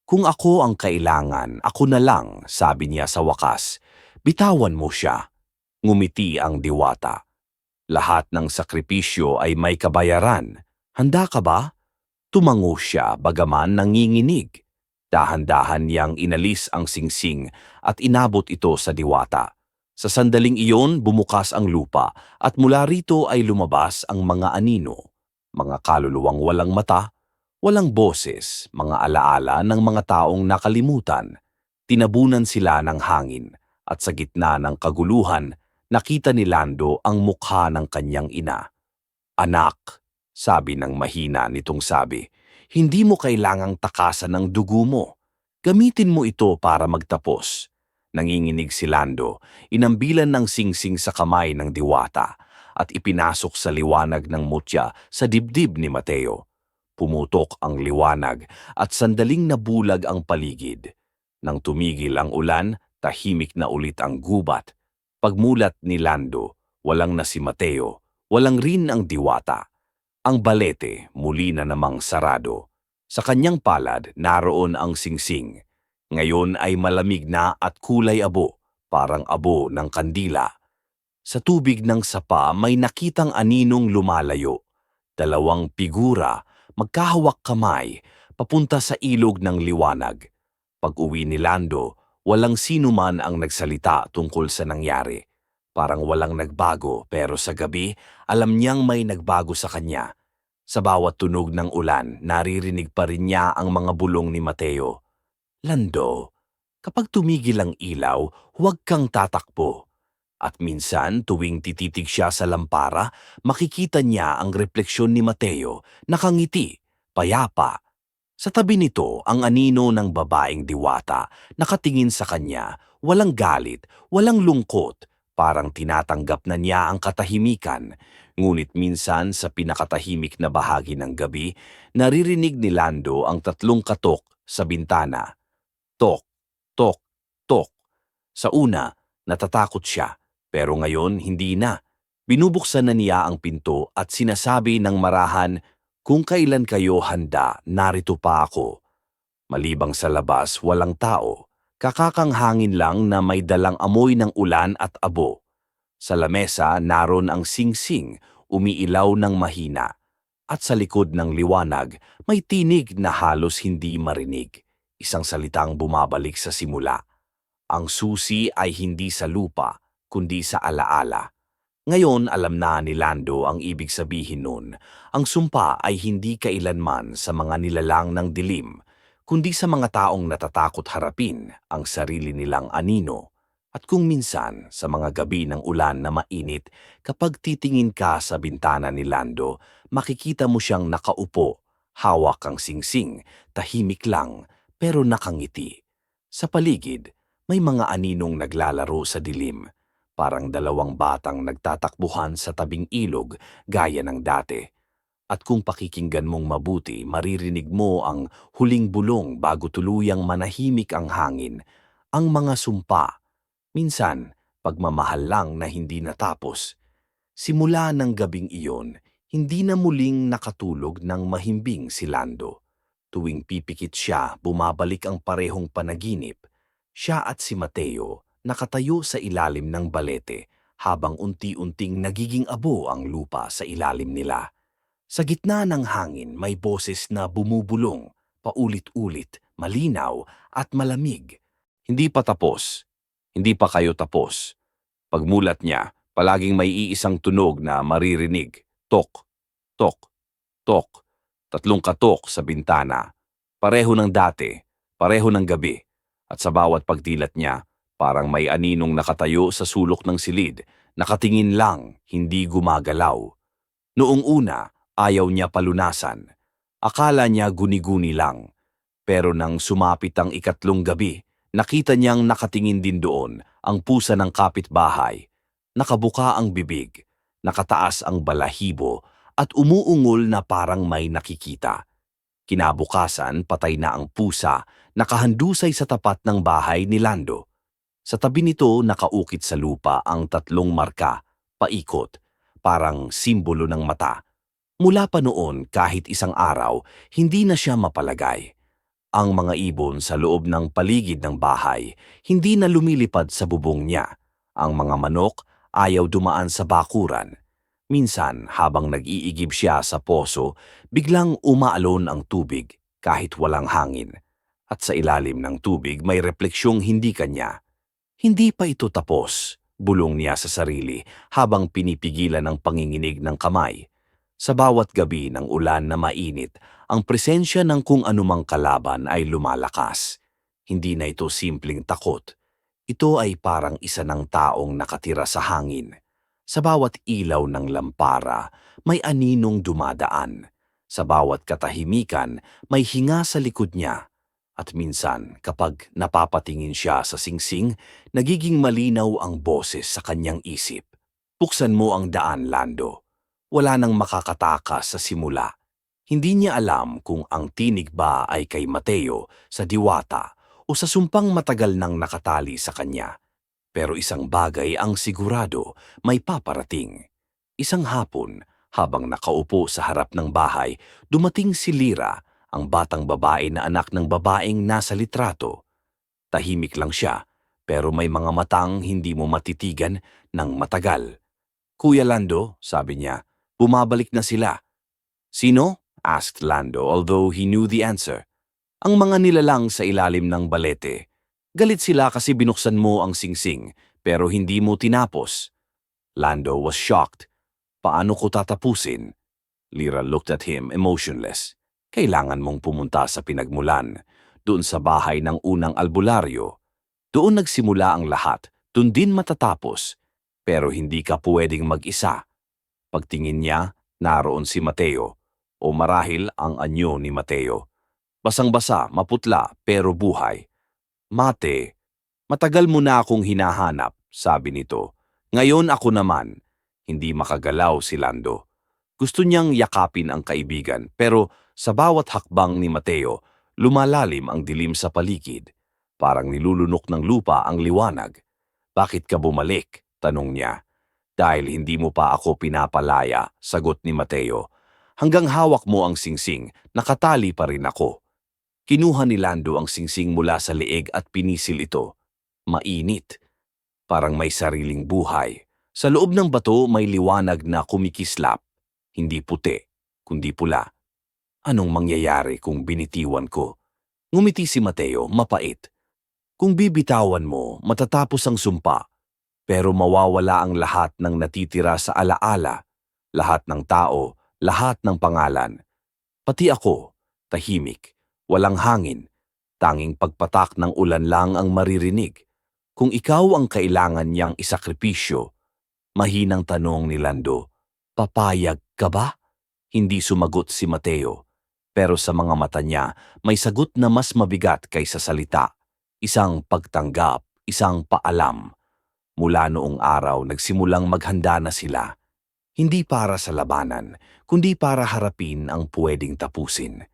Kung ako ang kailangan, ako na lang, sabi niya sa wakas. Bitawan mo siya. Ngumiti ang diwata. Lahat ng sakripisyo ay may kabayaran. Handa ka ba? Tumango siya bagaman nanginginig. Dahan-dahan niyang inalis ang singsing at inabot ito sa diwata. Sa sandaling iyon, bumukas ang lupa at mula rito ay lumabas ang mga anino, mga kaluluwang walang mata, walang boses, mga alaala ng mga taong nakalimutan. Tinabunan sila ng hangin at sa gitna ng kaguluhan, nakita ni Lando ang mukha ng kanyang ina. Anak, sabi ng mahina nitong sabi, hindi mo kailangang takasan ng dugo mo. Gamitin mo ito para magtapos. Nanginginig si Lando, inambilan ng singsing sa kamay ng diwata at ipinasok sa liwanag ng mutya sa dibdib ni Mateo. Pumutok ang liwanag at sandaling nabulag ang paligid. Nang tumigil ang ulan, tahimik na ulit ang gubat. Pagmulat ni Lando, walang na si Mateo, walang rin ang diwata. Ang balete muli na namang sarado. Sa kanyang palad naroon ang singsing. Ngayon ay malamig na at kulay abo, parang abo ng kandila. Sa tubig ng sapa may nakitang aninong lumalayo. 2 figura, magkahawak kamay, papunta sa ilog ng liwanag. Pag-uwi ni Lando, walang sino man ang nagsalita tungkol sa nangyari. Parang walang nagbago pero sa gabi, alam niyang may nagbago sa kanya. Sa bawat tunog ng ulan, naririnig pa rin niya ang mga bulong ni Mateo. Lando, kapag tumigil ang ilaw, huwag kang tatakbo. At minsan tuwing tititig siya sa lampara, makikita niya ang refleksyon ni Mateo, nakangiti, payapa. Sa tabi nito ang anino ng babaeng diwata, nakatingin sa kanya, walang galit, walang lungkot, parang tinatanggap na niya ang katahimikan. Ngunit minsan sa pinakatahimik na bahagi ng gabi, naririnig ni Lando ang tatlong katok sa bintana. Tok, tok, tok. Sa una, natatakot siya, pero ngayon hindi na. Binubuksan na niya ang pinto at sinasabi ng marahan, "Kung kailan kayo handa, narito pa ako." Malibang sa labas, walang tao. Kakakang hangin lang na may dalang amoy ng ulan at abo. Sa lamesa, naroon ang singsing, umiilaw ng mahina. At sa likod ng liwanag, may tinig na halos hindi marinig. Isang salitang bumabalik sa simula. Ang susi ay hindi sa lupa, kundi sa alaala. Ngayon alam na ni Lando ang ibig sabihin nun. Ang sumpa ay hindi kailanman sa mga nilalang ng dilim, kundi sa mga taong natatakot harapin ang sarili nilang anino. At kung minsan sa mga gabi ng ulan na mainit, kapag titingin ka sa bintana ni Lando, makikita mo siyang nakaupo, hawak ang singsing, tahimik lang, pero nakangiti. Sa paligid, may mga aninong naglalaro sa dilim. Parang dalawang batang nagtatakbuhan sa tabing ilog gaya ng dati. At kung pakikinggan mong mabuti, maririnig mo ang huling bulong bago tuluyang manahimik ang hangin, ang mga sumpa. Minsan, pagmamahal lang na hindi natapos. Simula ng gabing iyon, hindi na muling nakatulog ng mahimbing si Lando. Tuwing pipikit siya, bumabalik ang parehong panaginip. Siya at si Mateo nakatayo sa ilalim ng balete habang unti-unting nagiging abo ang lupa sa ilalim nila. Sa gitna ng hangin may boses na bumubulong, paulit-ulit, malinaw at malamig. Hindi pa tapos. Hindi pa kayo tapos. Pagmulat niya, palaging may iisang tunog na maririnig. Tok, tok, tok. Tatlong katok sa bintana. Pareho ng dati, pareho ng gabi. At sa bawat pagdilat niya, parang may aninong nakatayo sa sulok ng silid, nakatingin lang, hindi gumagalaw. Noong una, ayaw niya palunasan. Akala niya guni-guni lang. Pero nang sumapit ang ikatlong gabi, nakita niyang nakatingin din doon ang pusa ng kapitbahay. Nakabuka ang bibig, nakataas ang balahibo, at umuungol na parang may nakikita. Kinabukasan, patay na ang pusa, nakahandusay sa tapat ng bahay ni Lando. Sa tabi nito, nakaukit sa lupa ang tatlong marka, paikot, parang simbolo ng mata. Mula pa noon, kahit isang araw, hindi na siya mapalagay. Ang mga ibon sa loob ng paligid ng bahay, hindi na lumilipad sa bubong niya. Ang mga manok, ayaw dumaan sa bakuran. Minsan, habang nag-iigib siya sa poso, biglang umaalon ang tubig kahit walang hangin. At sa ilalim ng tubig may refleksyong hindi kanya. Hindi pa ito tapos, bulong niya sa sarili habang pinipigilan ang panginginig ng kamay. Sa bawat gabi ng ulan na mainit, ang presensya ng kung anumang kalaban ay lumalakas. Hindi na ito simpleng takot. Ito ay parang isa ng taong nakatira sa hangin. Sa bawat ilaw ng lampara, may aninong dumadaan. Sa bawat katahimikan, may hinga sa likod niya. At minsan, kapag napapatingin siya sa singsing, nagiging malinaw ang boses sa kanyang isip. Buksan mo ang daan, Lando. Wala nang makakatakas sa simula. Hindi niya alam kung ang tinig ba ay kay Mateo sa diwata o sa sumpang matagal nang nakatali sa kanya. Pero isang bagay ang sigurado, may paparating. Isang hapon, habang nakaupo sa harap ng bahay, dumating si Lyra, ang batang babae na anak ng babaeng nasa litrato. Tahimik lang siya, pero may mga matang hindi mo matitigan ng matagal. "Kuya Lando," sabi niya, "bumabalik na sila." "Sino?" asked Lando, although he knew the answer. "Ang mga nilalang sa ilalim ng balete. Galit sila kasi binuksan mo ang singsing, pero hindi mo tinapos." Lando was shocked. "Paano ko tatapusin?" Lyra looked at him, emotionless. "Kailangan mong pumunta sa pinagmulan, doon sa bahay ng unang albularyo. Doon nagsimula ang lahat, doon din matatapos. pero hindi ka puwedeng mag-isa. Pagtingin niya, naroon si Mateo, o marahil ang anyo ni Mateo. Basang-basa, maputla, pero buhay. Mate, matagal mo na akong hinahanap, sabi nito. Ngayon ako naman. Hindi makagalaw si Lando. Gusto niyang yakapin ang kaibigan, pero sa bawat hakbang ni Mateo, lumalalim ang dilim sa paligid. Parang nilulunok ng lupa ang liwanag. Bakit ka bumalik? Tanong niya. Dahil hindi mo pa ako pinapalaya, sagot ni Mateo. Hanggang hawak mo ang singsing, nakatali pa rin ako. Kinuha ni Lando ang singsing mula sa leeg at pinisil ito. Mainit. Parang may sariling buhay. Sa loob ng bato may liwanag na kumikislap. Hindi puti, kundi pula. Anong mangyayari kung binitiwan ko? Ngumiti si Mateo, mapait. Kung bibitawan mo, matatapos ang sumpa. Pero mawawala ang lahat ng natitira sa alaala. Lahat ng tao, lahat ng pangalan. Pati ako, tahimik, walang hangin. Tanging pagpatak ng ulan lang ang maririnig. Kung ikaw ang kailangan niyang isakripisyo, mahinang tanong ni Lando, papayag ka ba? Hindi sumagot si Mateo. Pero sa mga mata niya, may sagot na mas mabigat kaysa salita. Isang pagtanggap, isang paalam. Mula noong araw, nagsimulang maghanda na sila. Hindi para sa labanan, kundi para harapin ang pwedeng tapusin.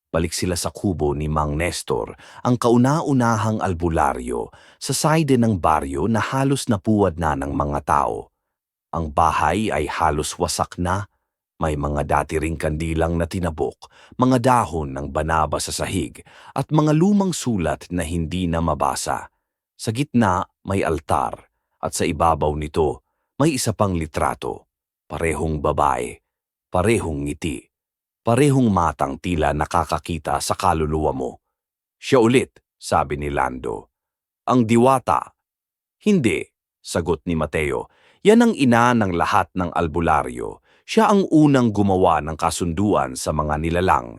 Balik sila sa kubo ni Mang Nestor, ang kauna-unahang albularyo, sa side ng baryo na halos napuwad na ng mga tao. Ang bahay ay halos wasak na, may mga dati ring kandilang na tinabok, mga dahon ng banaba sa sahig, at mga lumang sulat na hindi na mabasa. Sa gitna may altar, at sa ibabaw nito may isa pang litrato. Parehong babae, parehong ngiti, parehong matang tila nakakakita sa kaluluwa mo. Siya ulit, sabi ni Lando. Ang diwata. Hindi, sagot ni Mateo. Yan ang ina ng lahat ng albularyo. Siya ang unang gumawa ng kasunduan sa mga nilalang.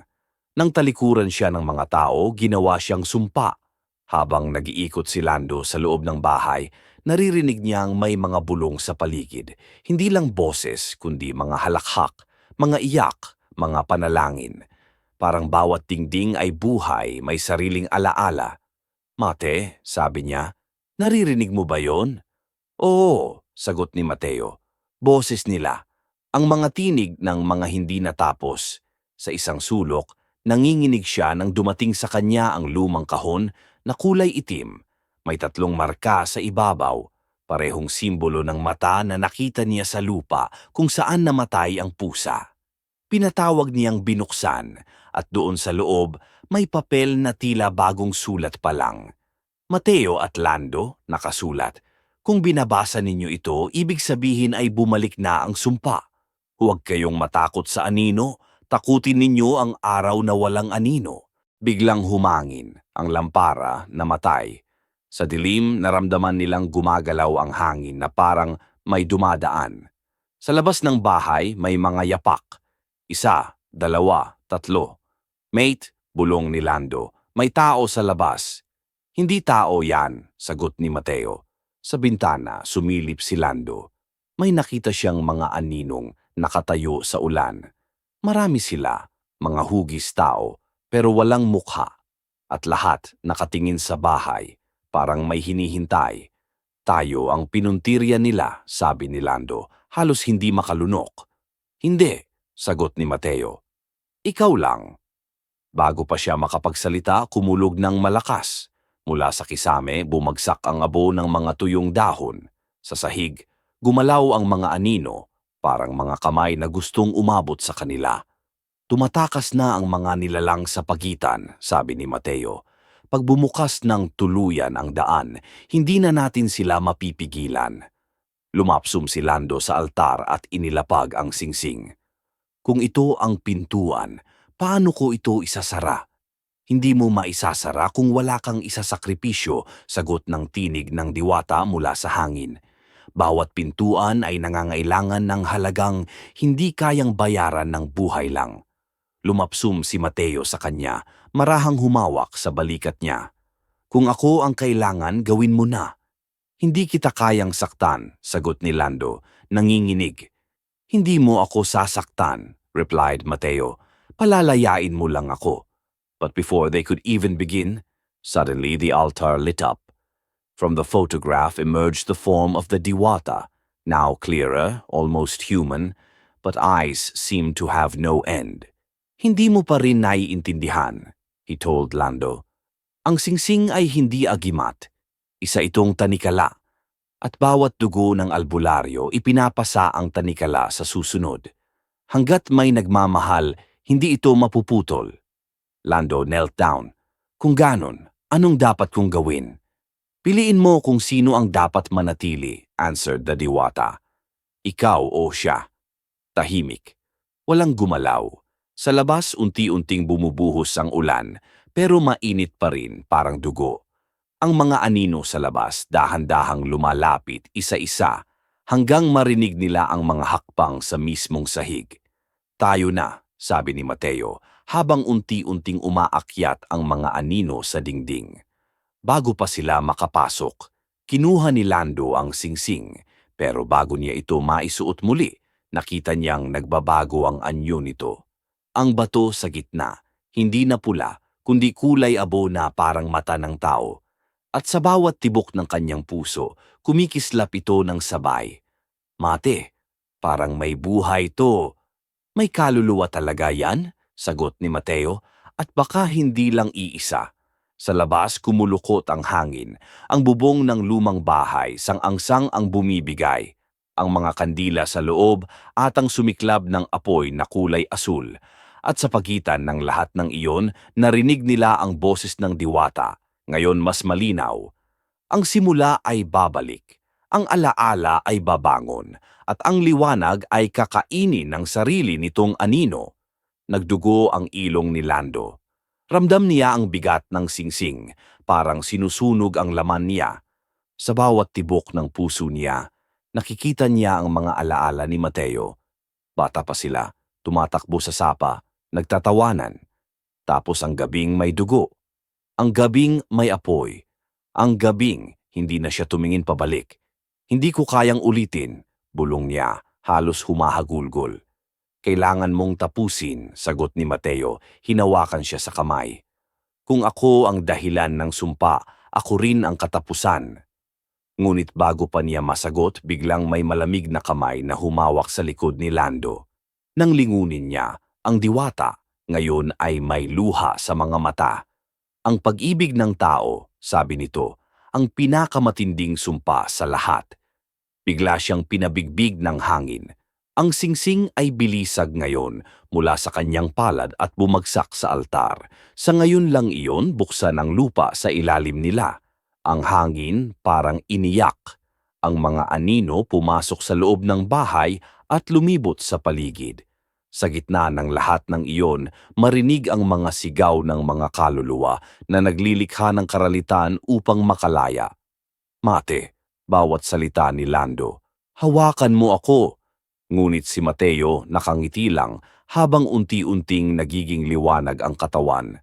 Nang talikuran siya ng mga tao, ginawa siyang sumpa. Habang nag-iikot si Lando sa loob ng bahay, naririnig niyang may mga bulong sa paligid. Hindi lang boses, kundi mga halakhak, mga iyak, mga panalangin. Parang bawat dingding ay buhay, may sariling alaala. Mate, sabi niya, naririnig mo ba yon? Oo, sagot ni Mateo. Boses nila. Ang mga tinig ng mga hindi natapos. Sa isang sulok, nanginginig siya nang dumating sa kanya ang lumang kahon na kulay itim. May 3 marka sa ibabaw, parehong simbolo ng mata na nakita niya sa lupa kung saan namatay ang pusa. Pinatawag niyang binuksan at doon sa loob may papel na tila bagong sulat pa lang. Mateo at Lando, nakasulat. Kung binabasa ninyo ito, ibig sabihin ay bumalik na ang sumpa. Huwag kayong matakot sa anino, takutin ninyo ang araw na walang anino. Biglang humangin, ang lampara namatay. Sa dilim, naramdaman nilang gumagalaw ang hangin na parang may dumadaan. Sa labas ng bahay, may mga yapak. 1, 2, 3. Mate, bulong ni Lando. May tao sa labas. Hindi tao yan, sagot ni Mateo. Sa bintana, sumilip si Lando. May nakita siyang mga aninong nakatayo sa ulan. Marami sila, mga hugis tao, pero walang mukha. At lahat nakatingin sa bahay, parang may hinihintay. Tayo ang pinuntirya nila, sabi ni Lando, halos hindi makalunok. Hindi, sagot ni Mateo. Ikaw lang. Bago pa siya makapagsalita, kumulog ng malakas. Mula sa kisame, bumagsak ang abo ng mga tuyong dahon. Sa sahig, gumalaw ang mga anino, parang mga kamay na gustong umabot sa kanila. Tumatakas na ang mga nilalang sa pagitan, sabi ni Mateo. Pag bumukas ng tuluyan ang daan, hindi na natin sila mapipigilan. Lumapsum si Lando sa altar at inilapag ang singsing. Kung ito ang pintuan, paano ko ito isasara? Hindi mo maisasara kung wala kang isasakripisyo, sagot ng tinig ng diwata mula sa hangin. Bawat pintuan ay nangangailangan ng halagang hindi kayang bayaran ng buhay lang. Lumapsum si Mateo sa kanya, marahang humawak sa balikat niya. Kung ako ang kailangan, gawin mo na. Hindi kita kayang saktan, sagot ni Lando, nanginginig. Hindi mo ako sasaktan, replied Mateo. Palalayain mo lang ako. But before they could even begin, suddenly the altar lit up. From the photograph emerged the form of the Diwata, now clearer, almost human, but eyes seemed to have no end. Hindi mo pa rin naiintindihan, he told Lando. Ang singsing ay hindi agimat. Isa itong tanikala. At bawat dugo ng albularyo ipinapasa ang tanikala sa susunod. Hanggat may nagmamahal, hindi ito mapuputol. Lando knelt down. Kung ganon, anong dapat kong gawin? Piliin mo kung sino ang dapat manatili, answered the Diwata. Ikaw o siya. Tahimik. Walang gumalaw. Sa labas unti-unting bumubuhos ang ulan, pero mainit pa rin parang dugo. Ang mga anino sa labas dahan-dahang lumalapit isa-isa hanggang marinig nila ang mga hakbang sa mismong sahig. Tayo na, sabi ni Mateo, habang unti-unting umaakyat ang mga anino sa dingding. Bago pa sila makapasok, kinuha ni Lando ang singsing, pero bago niya ito maisuot muli, nakita niyang nagbabago ang anyo nito. Ang bato sa gitna, hindi na pula, kundi kulay abo na parang mata ng tao. At sa bawat tibok ng kanyang puso, kumikislap ito ng sabay. Mate, parang may buhay to. May kaluluwa talaga yan? Sagot ni Mateo, at baka hindi lang iisa. Sa labas kumulukot ang hangin, ang bubong ng lumang bahay, sang-angsang ang bumibigay. Ang mga kandila sa loob at ang sumiklab ng apoy na kulay asul. At sa pagitan ng lahat ng iyon, narinig nila ang boses ng Diwata. Ngayon mas malinaw. Ang simula ay babalik, ang alaala ay babangon, at ang liwanag ay kakainin ng sarili nitong anino. Nagdugo ang ilong ni Lando. Ramdam niya ang bigat ng singsing, parang sinusunog ang laman niya. Sa bawat tibok ng puso niya, nakikita niya ang mga alaala ni Mateo. Bata pa sila, tumatakbo sa sapa, nagtatawanan. Tapos ang gabing may dugo. Ang gabing may apoy. Ang gabing hindi na siya tumingin pabalik. Hindi ko kayang ulitin, bulong niya, halos humahagulgol. Kailangan mong tapusin, sagot ni Mateo, hinawakan siya sa kamay. Kung ako ang dahilan ng sumpa, ako rin ang katapusan. Ngunit bago pa niya masagot, biglang may malamig na kamay na humawak sa likod ni Lando. Nang lingunin niya, ang Diwata ngayon ay may luha sa mga mata. Ang pag-ibig ng tao, sabi nito, ang pinakamatinding sumpa sa lahat. Bigla siyang pinabigbig ng hangin. Ang singsing ay bilisag ngayon mula sa kanyang palad at bumagsak sa altar. Sa ngayon lang iyon buksan ang lupa sa ilalim nila. Ang hangin parang iniyak. Ang mga anino pumasok sa loob ng bahay at lumibot sa paligid. Sa gitna ng lahat ng iyon, marinig ang mga sigaw ng mga kaluluwa na naglilikha ng karalitan upang makalaya. Mate, bawat salita ni Lando, hawakan mo ako. Ngunit si Mateo nakangiti lang habang unti-unting nagiging liwanag ang katawan.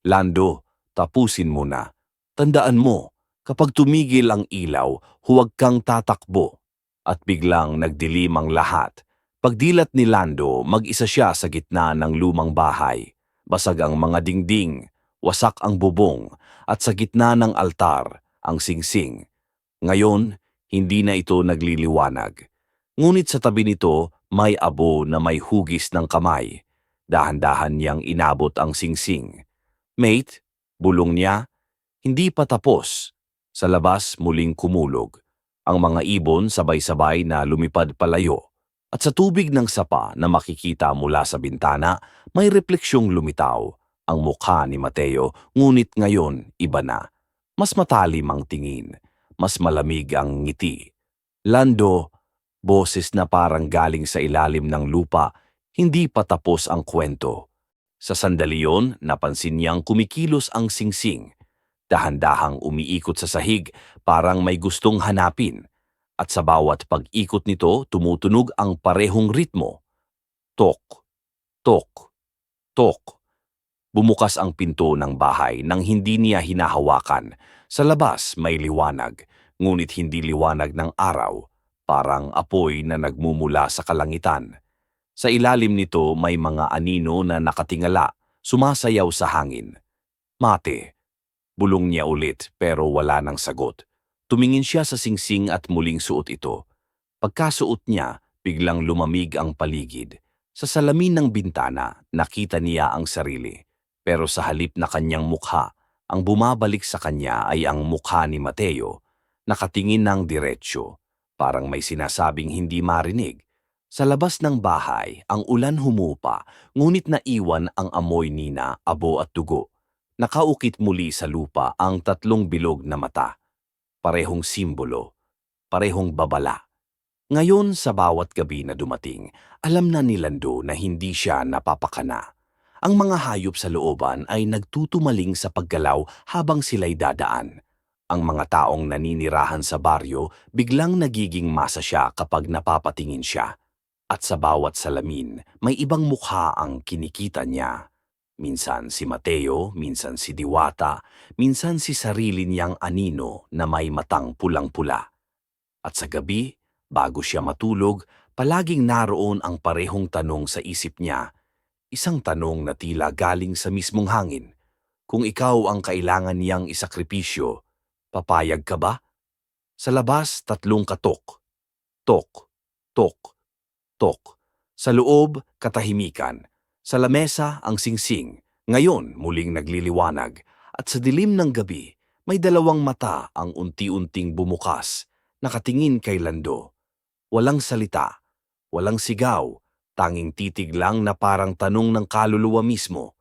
Lando, tapusin mo na. Tandaan mo, kapag tumigil ang ilaw, huwag kang tatakbo. At biglang nagdilim ang lahat. Pagdilat ni Lando, mag-isa siya sa gitna ng lumang bahay. Basag ang mga dingding, wasak ang bubong, at sa gitna ng altar, ang singsing. Ngayon, hindi na ito nagliliwanag. Ngunit sa tabi nito, may abo na may hugis ng kamay. Dahan-dahan niyang inabot ang singsing. Mate, bulong niya, hindi pa tapos. Sa labas muling kumulog. Ang mga ibon sabay-sabay na lumipad palayo. At sa tubig ng sapa na makikita mula sa bintana, may refleksyong lumitaw. Ang mukha ni Mateo, ngunit ngayon iba na. Mas matalim ang tingin, mas malamig ang ngiti. Lando, boses na parang galing sa ilalim ng lupa, hindi pa tapos ang kwento. Sa sandali yon, napansin niyang kumikilos ang singsing. Dahan-dahang umiikot sa sahig, parang may gustong hanapin. At sa bawat pag-ikot nito, tumutunog ang parehong ritmo. Tok, tok, tok. Bumukas ang pinto ng bahay nang hindi niya hinahawakan. Sa labas may liwanag. ngunit hindi liwanag ng araw, parang apoy na nagmumula sa kalangitan. Sa ilalim nito may mga anino na nakatingala, sumasayaw sa hangin. Mate, bulong niya ulit pero wala nang sagot. Tumingin siya sa singsing at muling suot ito. Pagkasuot niya, biglang lumamig ang paligid. Sa salamin ng bintana, nakita niya ang sarili. Pero sa halip na kanyang mukha, ang bumabalik sa kanya ay ang mukha ni Mateo, nakatingin ng diretsyo, parang may sinasabing hindi marinig. Sa labas ng bahay, ang ulan humupa, ngunit naiwan ang amoy nina, abo at dugo. Nakaukit muli sa lupa ang tatlong bilog na mata. Parehong simbolo, parehong babala. Ngayon sa bawat gabi na dumating, alam na ni Lando na hindi siya napapakana. Ang mga hayop sa looban ay nagtutumaling sa paggalaw habang sila'y dadaan. Ang mga taong naninirahan sa baryo biglang nagiging masa siya kapag napapatingin siya. At sa bawat salamin, may ibang mukha ang kinikita niya. Minsan si Mateo, minsan si Diwata, minsan si sarili niyang anino na may matang pulang-pula. At sa gabi, bago siya matulog, palaging naroon ang parehong tanong sa isip niya. Isang tanong na tila galing sa mismong hangin. Kung ikaw ang kailangan niyang isakripisyo, papayag ka ba? Sa labas, tatlong katok. Tok, tok, tok. Sa loob, katahimikan. Sa lamesa, ang singsing. Ngayon, muling nagliliwanag. At sa dilim ng gabi, may dalawang mata ang unti-unting bumukas, nakatingin kay Lando. Walang salita, walang sigaw, tanging titig lang na parang tanong ng kaluluwa mismo.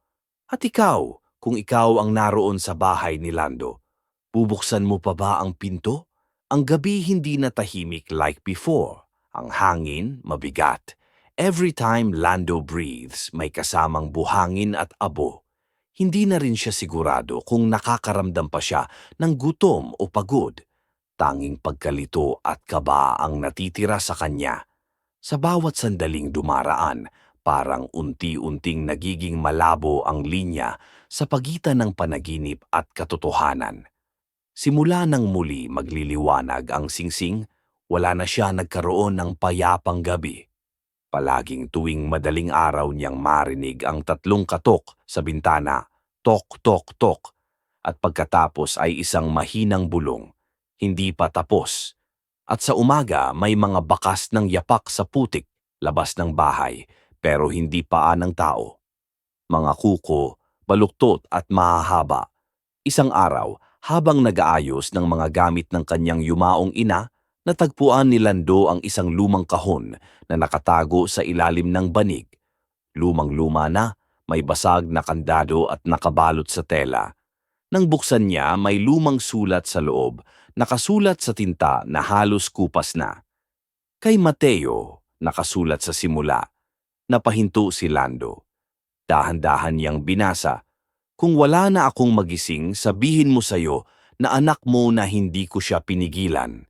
At ikaw, kung ikaw ang naroon sa bahay ni Lando, bubuksan mo pa ba ang pinto? Ang gabi hindi na tahimik like before. Ang hangin, mabigat. Every time Lando breathes, may kasamang buhangin at abo. Hindi na rin siya sigurado kung nakakaramdam pa siya ng gutom o pagod. Tanging pagkalito at kaba ang natitira sa kanya. Sa bawat sandaling dumaraan, parang unti-unting nagiging malabo ang linya sa pagitan ng panaginip at katotohanan. Simula nang muli magliliwanag ang singsing, wala na siya nagkaroon ng payapang gabi. Palaging tuwing madaling araw niyang marinig ang tatlong katok sa bintana, tok, tok, tok, at pagkatapos ay isang mahinang bulong. Hindi pa tapos. At sa umaga may mga bakas ng yapak sa putik, labas ng bahay, pero hindi paa ng tao. Mga kuko, baluktot at mahahaba. Isang araw, habang nag-aayos ng mga gamit ng kanyang yumaong ina, natagpuan ni Lando ang isang lumang kahon na nakatago sa ilalim ng banig. Lumang-luma na, may basag na kandado at nakabalot sa tela. Nang buksan niya, may lumang sulat sa loob, nakasulat sa tinta na halos kupas na. Kay Mateo, nakasulat sa simula. Napahinto si Lando. Dahan-dahan niyang binasa. Kung wala na akong magising, sabihin mo sa'yo na anak mo na hindi ko siya pinigilan.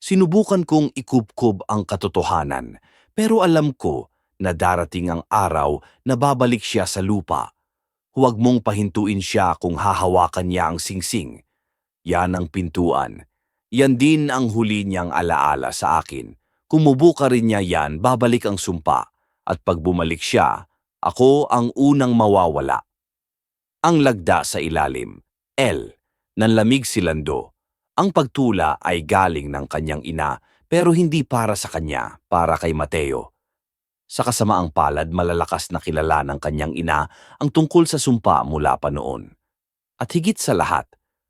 Sinubukan kong ikubkob ang katotohanan, pero alam ko na darating ang araw na babalik siya sa lupa. Huwag mong pahintuin siya kung hahawakan niya ang singsing. Yan ang pintuan. Yan din ang huli niyang alaala sa akin. Kung mubuka rin niya yan, babalik ang sumpa. At pag bumalik siya, ako ang unang mawawala. Ang lagda sa ilalim. L. Nanlamig si Lando. Ang pagtula ay galing ng kanyang ina, pero hindi para sa kanya, para kay Mateo. Sa kasamaang palad, malalakas na kilala ng kanyang ina ang tungkol sa sumpa mula pa noon. At higit sa lahat,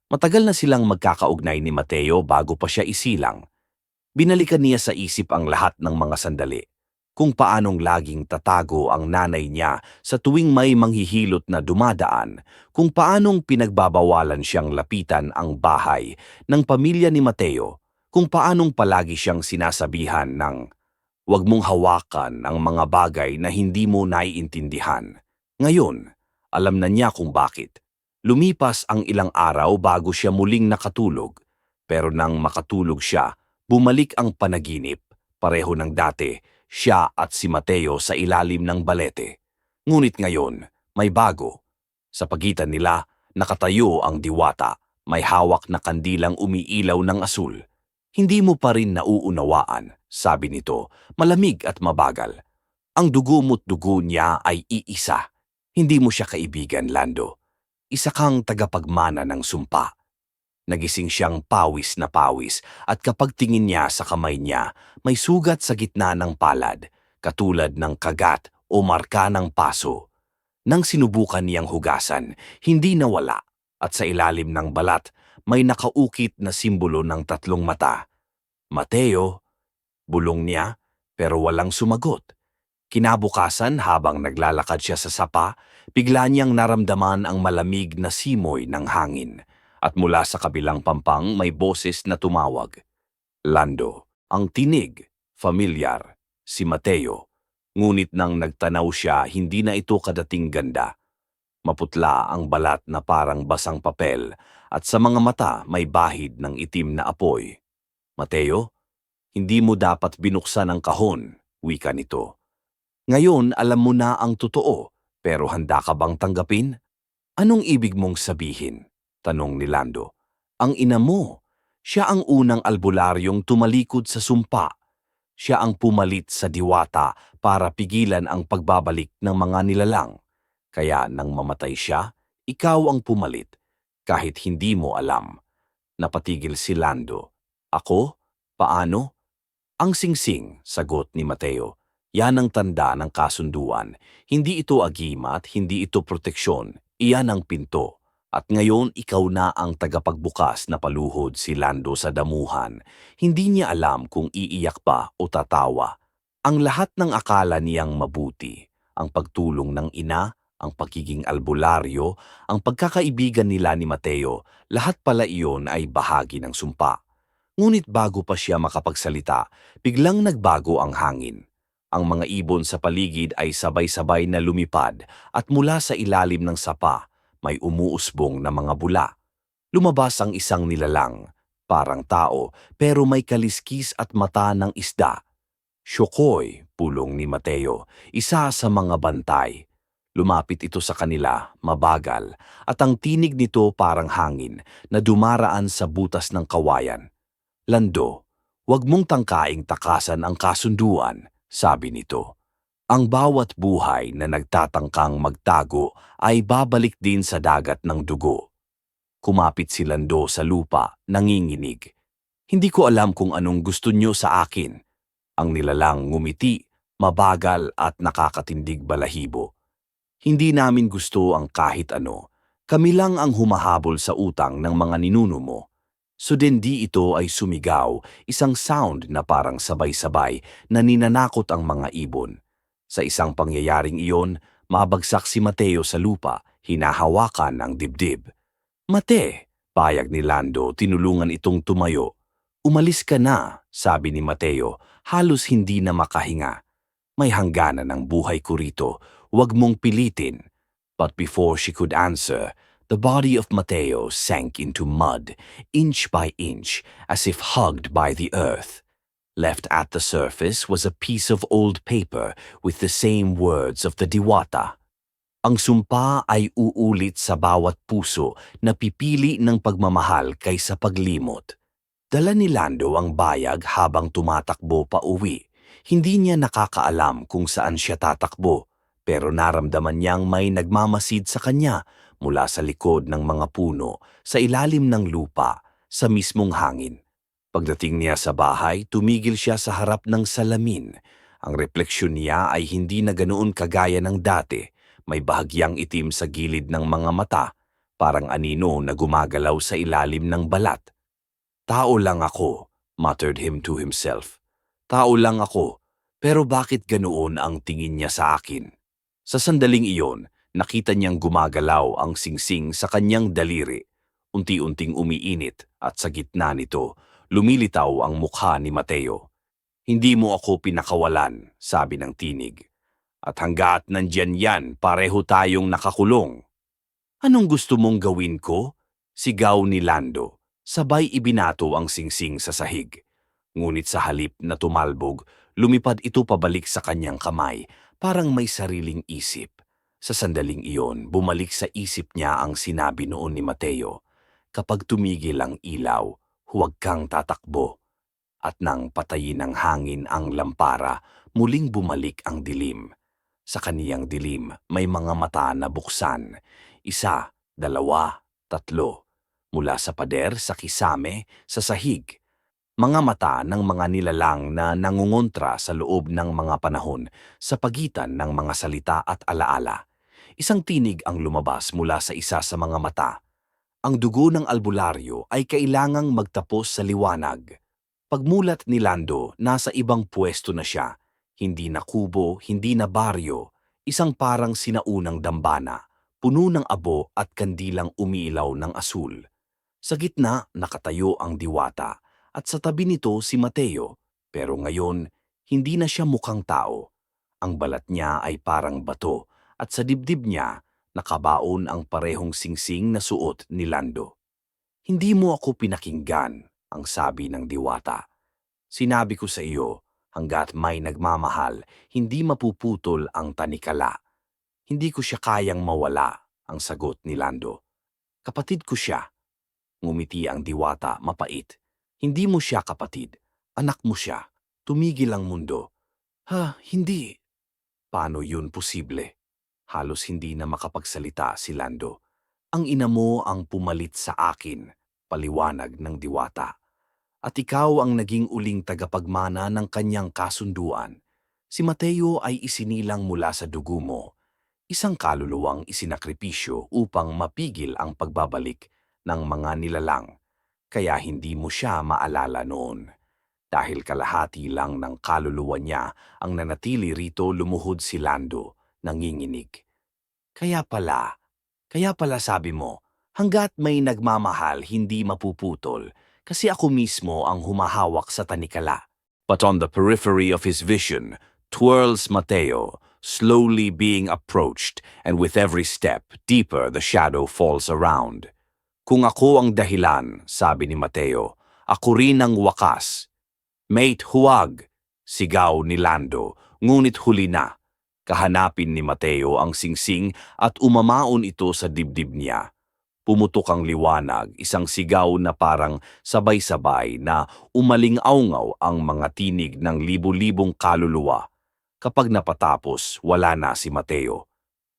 matagal na silang magkakaugnay ni Mateo bago pa siya isilang. Binalikan niya sa isip ang lahat ng mga sandali. Kung paanong laging tatago ang nanay niya sa tuwing may manghihilot na dumadaan, kung paanong pinagbabawalan siyang lapitan ang bahay ng pamilya ni Mateo, kung paanong palagi siyang sinasabihan ng "Huwag mong hawakan ang mga bagay na hindi mo naiintindihan." Ngayon, alam na niya kung bakit. Lumipas ang ilang araw bago siya muling nakatulog, pero nang makatulog siya, bumalik ang panaginip, pareho ng dati, siya at si Mateo sa ilalim ng balete. Ngunit ngayon, may bago. Sa pagitan nila, nakatayo ang Diwata, may hawak na kandilang umiilaw ng asul. Hindi mo pa rin nauunawaan, sabi nito, malamig at mabagal. Ang dugo mo't dugo niya ay iisa. Hindi mo siya kaibigan, Lando. Isa kang tagapagmana ng sumpa. Nagising siyang pawis na pawis at kapag tingin niya sa kamay niya, may sugat sa gitna ng palad, katulad ng kagat o marka ng paso. Nang sinubukan niyang hugasan, hindi nawala at sa ilalim ng balat may nakaukit na simbolo ng tatlong mata. Mateo, bulong niya, pero walang sumagot. Kinabukasan habang naglalakad siya sa sapa, bigla niyang naramdaman ang malamig na simoy ng hangin. At mula sa kabilang pampang may boses na tumawag. Lando, ang tinig, familiar, si Mateo. Ngunit nang nagtanaw siya, hindi na ito kadating ganda. Maputla ang balat na parang basang papel at sa mga mata may bahid ng itim na apoy. Mateo, hindi mo dapat binuksan ang kahon, wika nito. Ngayon alam mo na ang totoo, pero handa ka bang tanggapin? Anong ibig mong sabihin? Tanong ni Lando. Ang ina mo. Siya ang unang albularyong tumalikod sa sumpa. Siya ang pumalit sa diwata para pigilan ang pagbabalik ng mga nilalang. Kaya nang mamatay siya, ikaw ang pumalit, kahit hindi mo alam. Napatigil si Lando. Ako? Paano? Ang singsing, sagot ni Mateo. Yan ang tanda ng kasunduan. Hindi ito agimat, hindi ito proteksyon. Iyan ang pinto. At ngayon ikaw na ang tagapagbukas na paluhod si Lando sa damuhan. Hindi niya alam kung iiyak pa o tatawa. Ang lahat ng akala niyang mabuti, ang pagtulong ng ina, ang pagiging albularyo, ang pagkakaibigan nila ni Mateo, lahat pala iyon ay bahagi ng sumpa. Ngunit bago pa siya makapagsalita, biglang nagbago ang hangin. Ang mga ibon sa paligid ay sabay-sabay na lumipad at mula sa ilalim ng sapa, may umuusbong na mga bula. Lumabas ang isang nilalang, parang tao, pero may kaliskis at mata ng isda. Syokoy, pulong ni Mateo, isa sa mga bantay. Lumapit ito sa kanila, mabagal, at ang tinig nito parang hangin na dumaraan sa butas ng kawayan. Lando, huwag mong tangkaing takasan ang kasunduan, sabi nito. Ang bawat buhay na nagtatangkang magtago ay babalik din sa dagat ng dugo. Kumapit si Lando sa lupa, nanginginig. Hindi ko alam kung anong gusto nyo sa akin. Ang nilalang ngumiti, mabagal at nakakatindig balahibo. Hindi namin gusto ang kahit ano. Kami lang ang humahabol sa utang ng mga ninuno mo. So di ito ay sumigaw, isang sound na parang sabay-sabay na ninanakot ang mga ibon. Sa isang pangyayaring iyon, mabagsak si Mateo sa lupa, hinahawakan ng dibdib. Mate, payag ni Lando, tinulungan itong tumayo. Umalis ka na, sabi ni Mateo, halos hindi na makahinga. May hangganan ng buhay ko rito, huwag mong pilitin. But before she could answer, the body of Mateo sank into mud, inch by inch, as if hugged by the earth. Left at the surface was a piece of old paper with the same words of the diwata. Ang sumpa ay uulit sa bawat puso na pipili ng pagmamahal kaysa paglimot. Dala ni Lando ang bayag habang tumatakbo pa uwi. Hindi niya nakakaalam kung saan siya tatakbo, pero naramdaman niyang may nagmamasid sa kanya mula sa likod ng mga puno, sa ilalim ng lupa, sa mismong hangin. Pagdating niya sa bahay, tumigil siya sa harap ng salamin. Ang refleksyon niya ay hindi na ganoon kagaya ng dati. May bahagyang itim sa gilid ng mga mata, parang anino na gumagalaw sa ilalim ng balat. Tao lang ako, muttered him to himself. Tao lang ako, pero bakit ganoon ang tingin niya sa akin? Sa sandaling iyon, nakita niyang gumagalaw ang singsing sa kanyang daliri. Unti-unting umiinit at sa gitna nito, lumilitaw ang mukha ni Mateo. Hindi mo ako pinakawalan, sabi ng tinig. At hangga't nandyan yan, pareho tayong nakakulong. Anong gusto mong gawin ko? Sigaw ni Lando. Sabay ibinato ang singsing sa sahig. Ngunit sa halip na tumalbog, lumipad ito pabalik sa kanyang kamay, parang may sariling isip. Sa sandaling iyon, bumalik sa isip niya ang sinabi noon ni Mateo. Kapag tumigil ang ilaw, huwag kang tatakbo. At nang patayin ng hangin ang lampara, muling bumalik ang dilim. Sa kaniyang dilim, may mga mata na buksan. Isa, dalawa, tatlo. Mula sa pader, sa kisame, sa sahig. Mga mata ng mga nilalang na nangungontra sa loob ng mga panahon sa pagitan ng mga salita at alaala. Isang tinig ang lumabas mula sa isa sa mga mata. Ang dugo ng albularyo ay kailangang magtapos sa liwanag. Pagmulat ni Lando, nasa ibang pwesto na siya. Hindi na kubo, hindi na baryo. Isang parang sinaunang dambana, puno ng abo at kandilang umiilaw ng asul. Sa gitna, nakatayo ang diwata, at sa tabi nito si Mateo, pero ngayon, hindi na siya mukhang tao. Ang balat niya ay parang bato, at sa dibdib niya, nakabaon ang parehong singsing na suot ni Lando. Hindi mo ako pinakinggan, ang sabi ng diwata. Sinabi ko sa iyo, hanggat may nagmamahal, hindi mapuputol ang tanikala. Hindi ko siya kayang mawala, ang sagot ni Lando. Kapatid ko siya. Ngumiti ang diwata, mapait. Hindi mo siya kapatid. Anak mo siya. Tumigil ang mundo. Hindi. Paano yun posible? Halos hindi na makapagsalita si Lando. Ang ina mo ang pumalit sa akin, paliwanag ng diwata. At ikaw ang naging uling tagapagmana ng kanyang kasunduan. Si Mateo ay isinilang mula sa dugo mo, isang kaluluwang isinakripisyo upang mapigil ang pagbabalik ng mga nilalang. Kaya hindi mo siya maalala noon. Dahil kalahati lang ng kaluluwa niya ang nanatili rito, lumuhod si Lando, nanginginig. Kaya pala sabi mo, hanggat may nagmamahal hindi mapuputol, kasi ako mismo ang humahawak sa tanikala. But on the periphery of his vision, twirls Mateo, slowly being approached, and with every step, deeper the shadow falls around. Kung ako ang dahilan, sabi ni Mateo, ako rin ang wakas. Mate, huwag! Sigaw ni Lando, ngunit huli na. Kahanapin ni Mateo ang singsing at umamaon ito sa dibdib niya. Pumutok ang liwanag, isang sigaw na parang sabay-sabay na umaling-aungaw ang mga tinig ng libu-libong kaluluwa. Kapag napatapos, wala na si Mateo.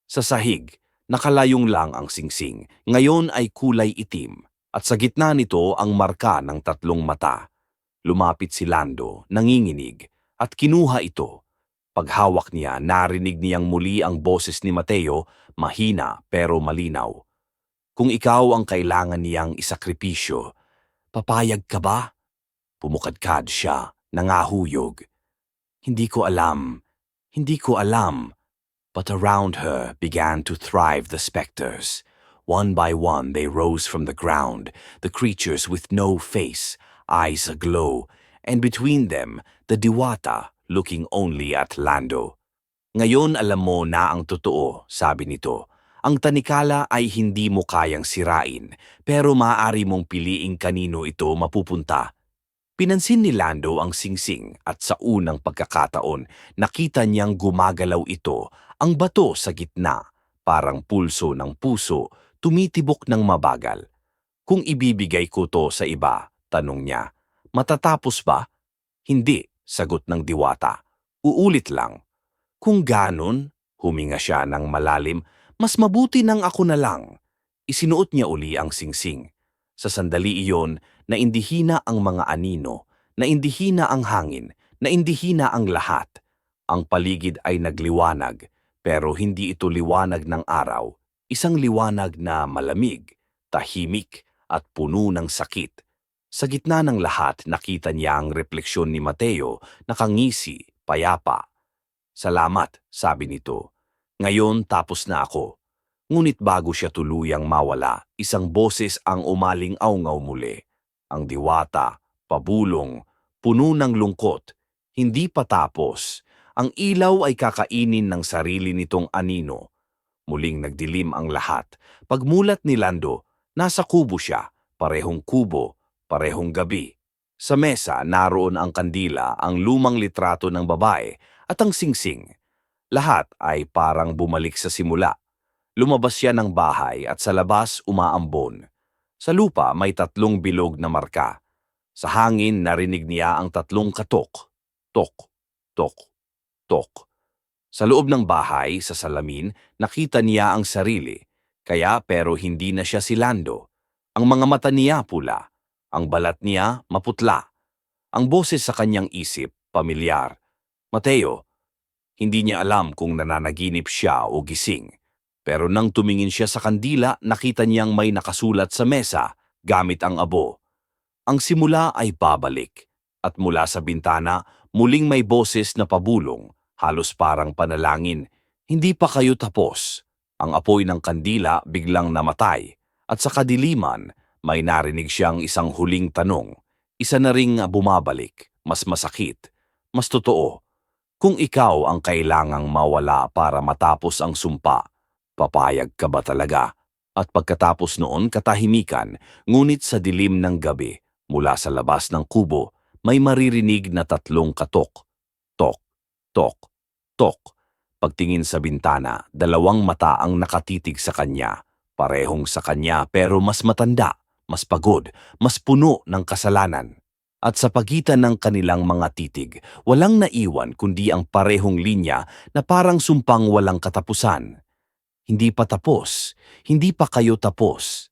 Sa sahig, nakalayong lang ang singsing, ngayon ay kulay itim, at sa gitna nito ang marka ng tatlong mata. Lumapit si Lando, nanginginig, at kinuha ito. Paghawak niya, narinig niyang muli ang boses ni Mateo, mahina pero malinaw. Kung ikaw ang kailangan niyang isakripisyo, papayag ka ba? Pumukadkad siya, nangahuyog. Hindi ko alam. But around her began to thrive the specters. One by one they rose from the ground, the creatures with no face, eyes aglow, and between them, the diwata, looking only at Lando. Ngayon alam mo na ang totoo, sabi nito. Ang tanikala ay hindi mo kayang sirain, pero maaari mong piliing kanino ito mapupunta. Pinansin ni Lando ang singsing at sa unang pagkakataon, nakita niyang gumagalaw ito, ang bato sa gitna, parang pulso ng puso, tumitibok ng mabagal. Kung ibibigay ko to sa iba, tanong niya, matatapos ba? Hindi, sagot ng diwata. Uulit lang. Kung ganon, huminga siya ng malalim, mas mabuti nang ako na lang. Isinuot niya uli ang singsing. Sa sandali iyon, naindihina ang mga anino, naindihina ang hangin, naindihina ang lahat. Ang paligid ay nagliwanag, pero hindi ito liwanag ng araw. Isang liwanag na malamig, tahimik, at puno ng sakit. Sa gitna ng lahat, nakita niya ang refleksyon ni Mateo, nakangisi, payapa. Salamat, sabi nito. Ngayon tapos na ako. Ngunit bago siya tuluyang mawala, isang boses ang umaling-aungaw muli. Ang diwata, pabulong, puno ng lungkot. Hindi pa tapos. Ang ilaw ay kakainin ng sarili nitong anino. Muling nagdilim ang lahat. Pagmulat ni Lando, nasa kubo siya, parehong kubo, parehong gabi. Sa mesa, naroon ang kandila, ang lumang litrato ng babae, at ang singsing. Lahat ay parang bumalik sa simula. Lumabas siya ng bahay at sa labas umaambon. Sa lupa may tatlong bilog na marka. Sa hangin narinig niya ang tatlong katok. Tok, tok, tok. Sa loob ng bahay, sa salamin, nakita niya ang sarili. Kaya pero hindi na siya si Lando. Ang mga mata niya pula. Ang balat niya maputla. Ang boses sa kanyang isip, pamilyar. Mateo, hindi niya alam kung nananaginip siya o gising. Pero nang tumingin siya sa kandila, nakita niyang may nakasulat sa mesa gamit ang abo. Ang simula ay babalik. At mula sa bintana, muling may boses na pabulong, halos parang panalangin. Hindi pa kayo tapos. Ang apoy ng kandila biglang namatay. At sa kadiliman, may narinig siyang isang huling tanong. Isa na ring bumabalik, mas masakit, mas totoo. Kung ikaw ang kailangang mawala para matapos ang sumpa, papayag ka ba talaga? At pagkatapos noon katahimikan, ngunit sa dilim ng gabi, mula sa labas ng kubo, may maririnig na tatlong katok. Tok, tok, tok. Pagtingin sa bintana, dalawang mata ang nakatitig sa kanya. Parehong sa kanya pero mas matanda, mas pagod, mas puno ng kasalanan. At sa pagitan ng kanilang mga titig, walang naiwan kundi ang parehong linya na parang sumpang walang katapusan. Hindi pa tapos, hindi pa kayo tapos.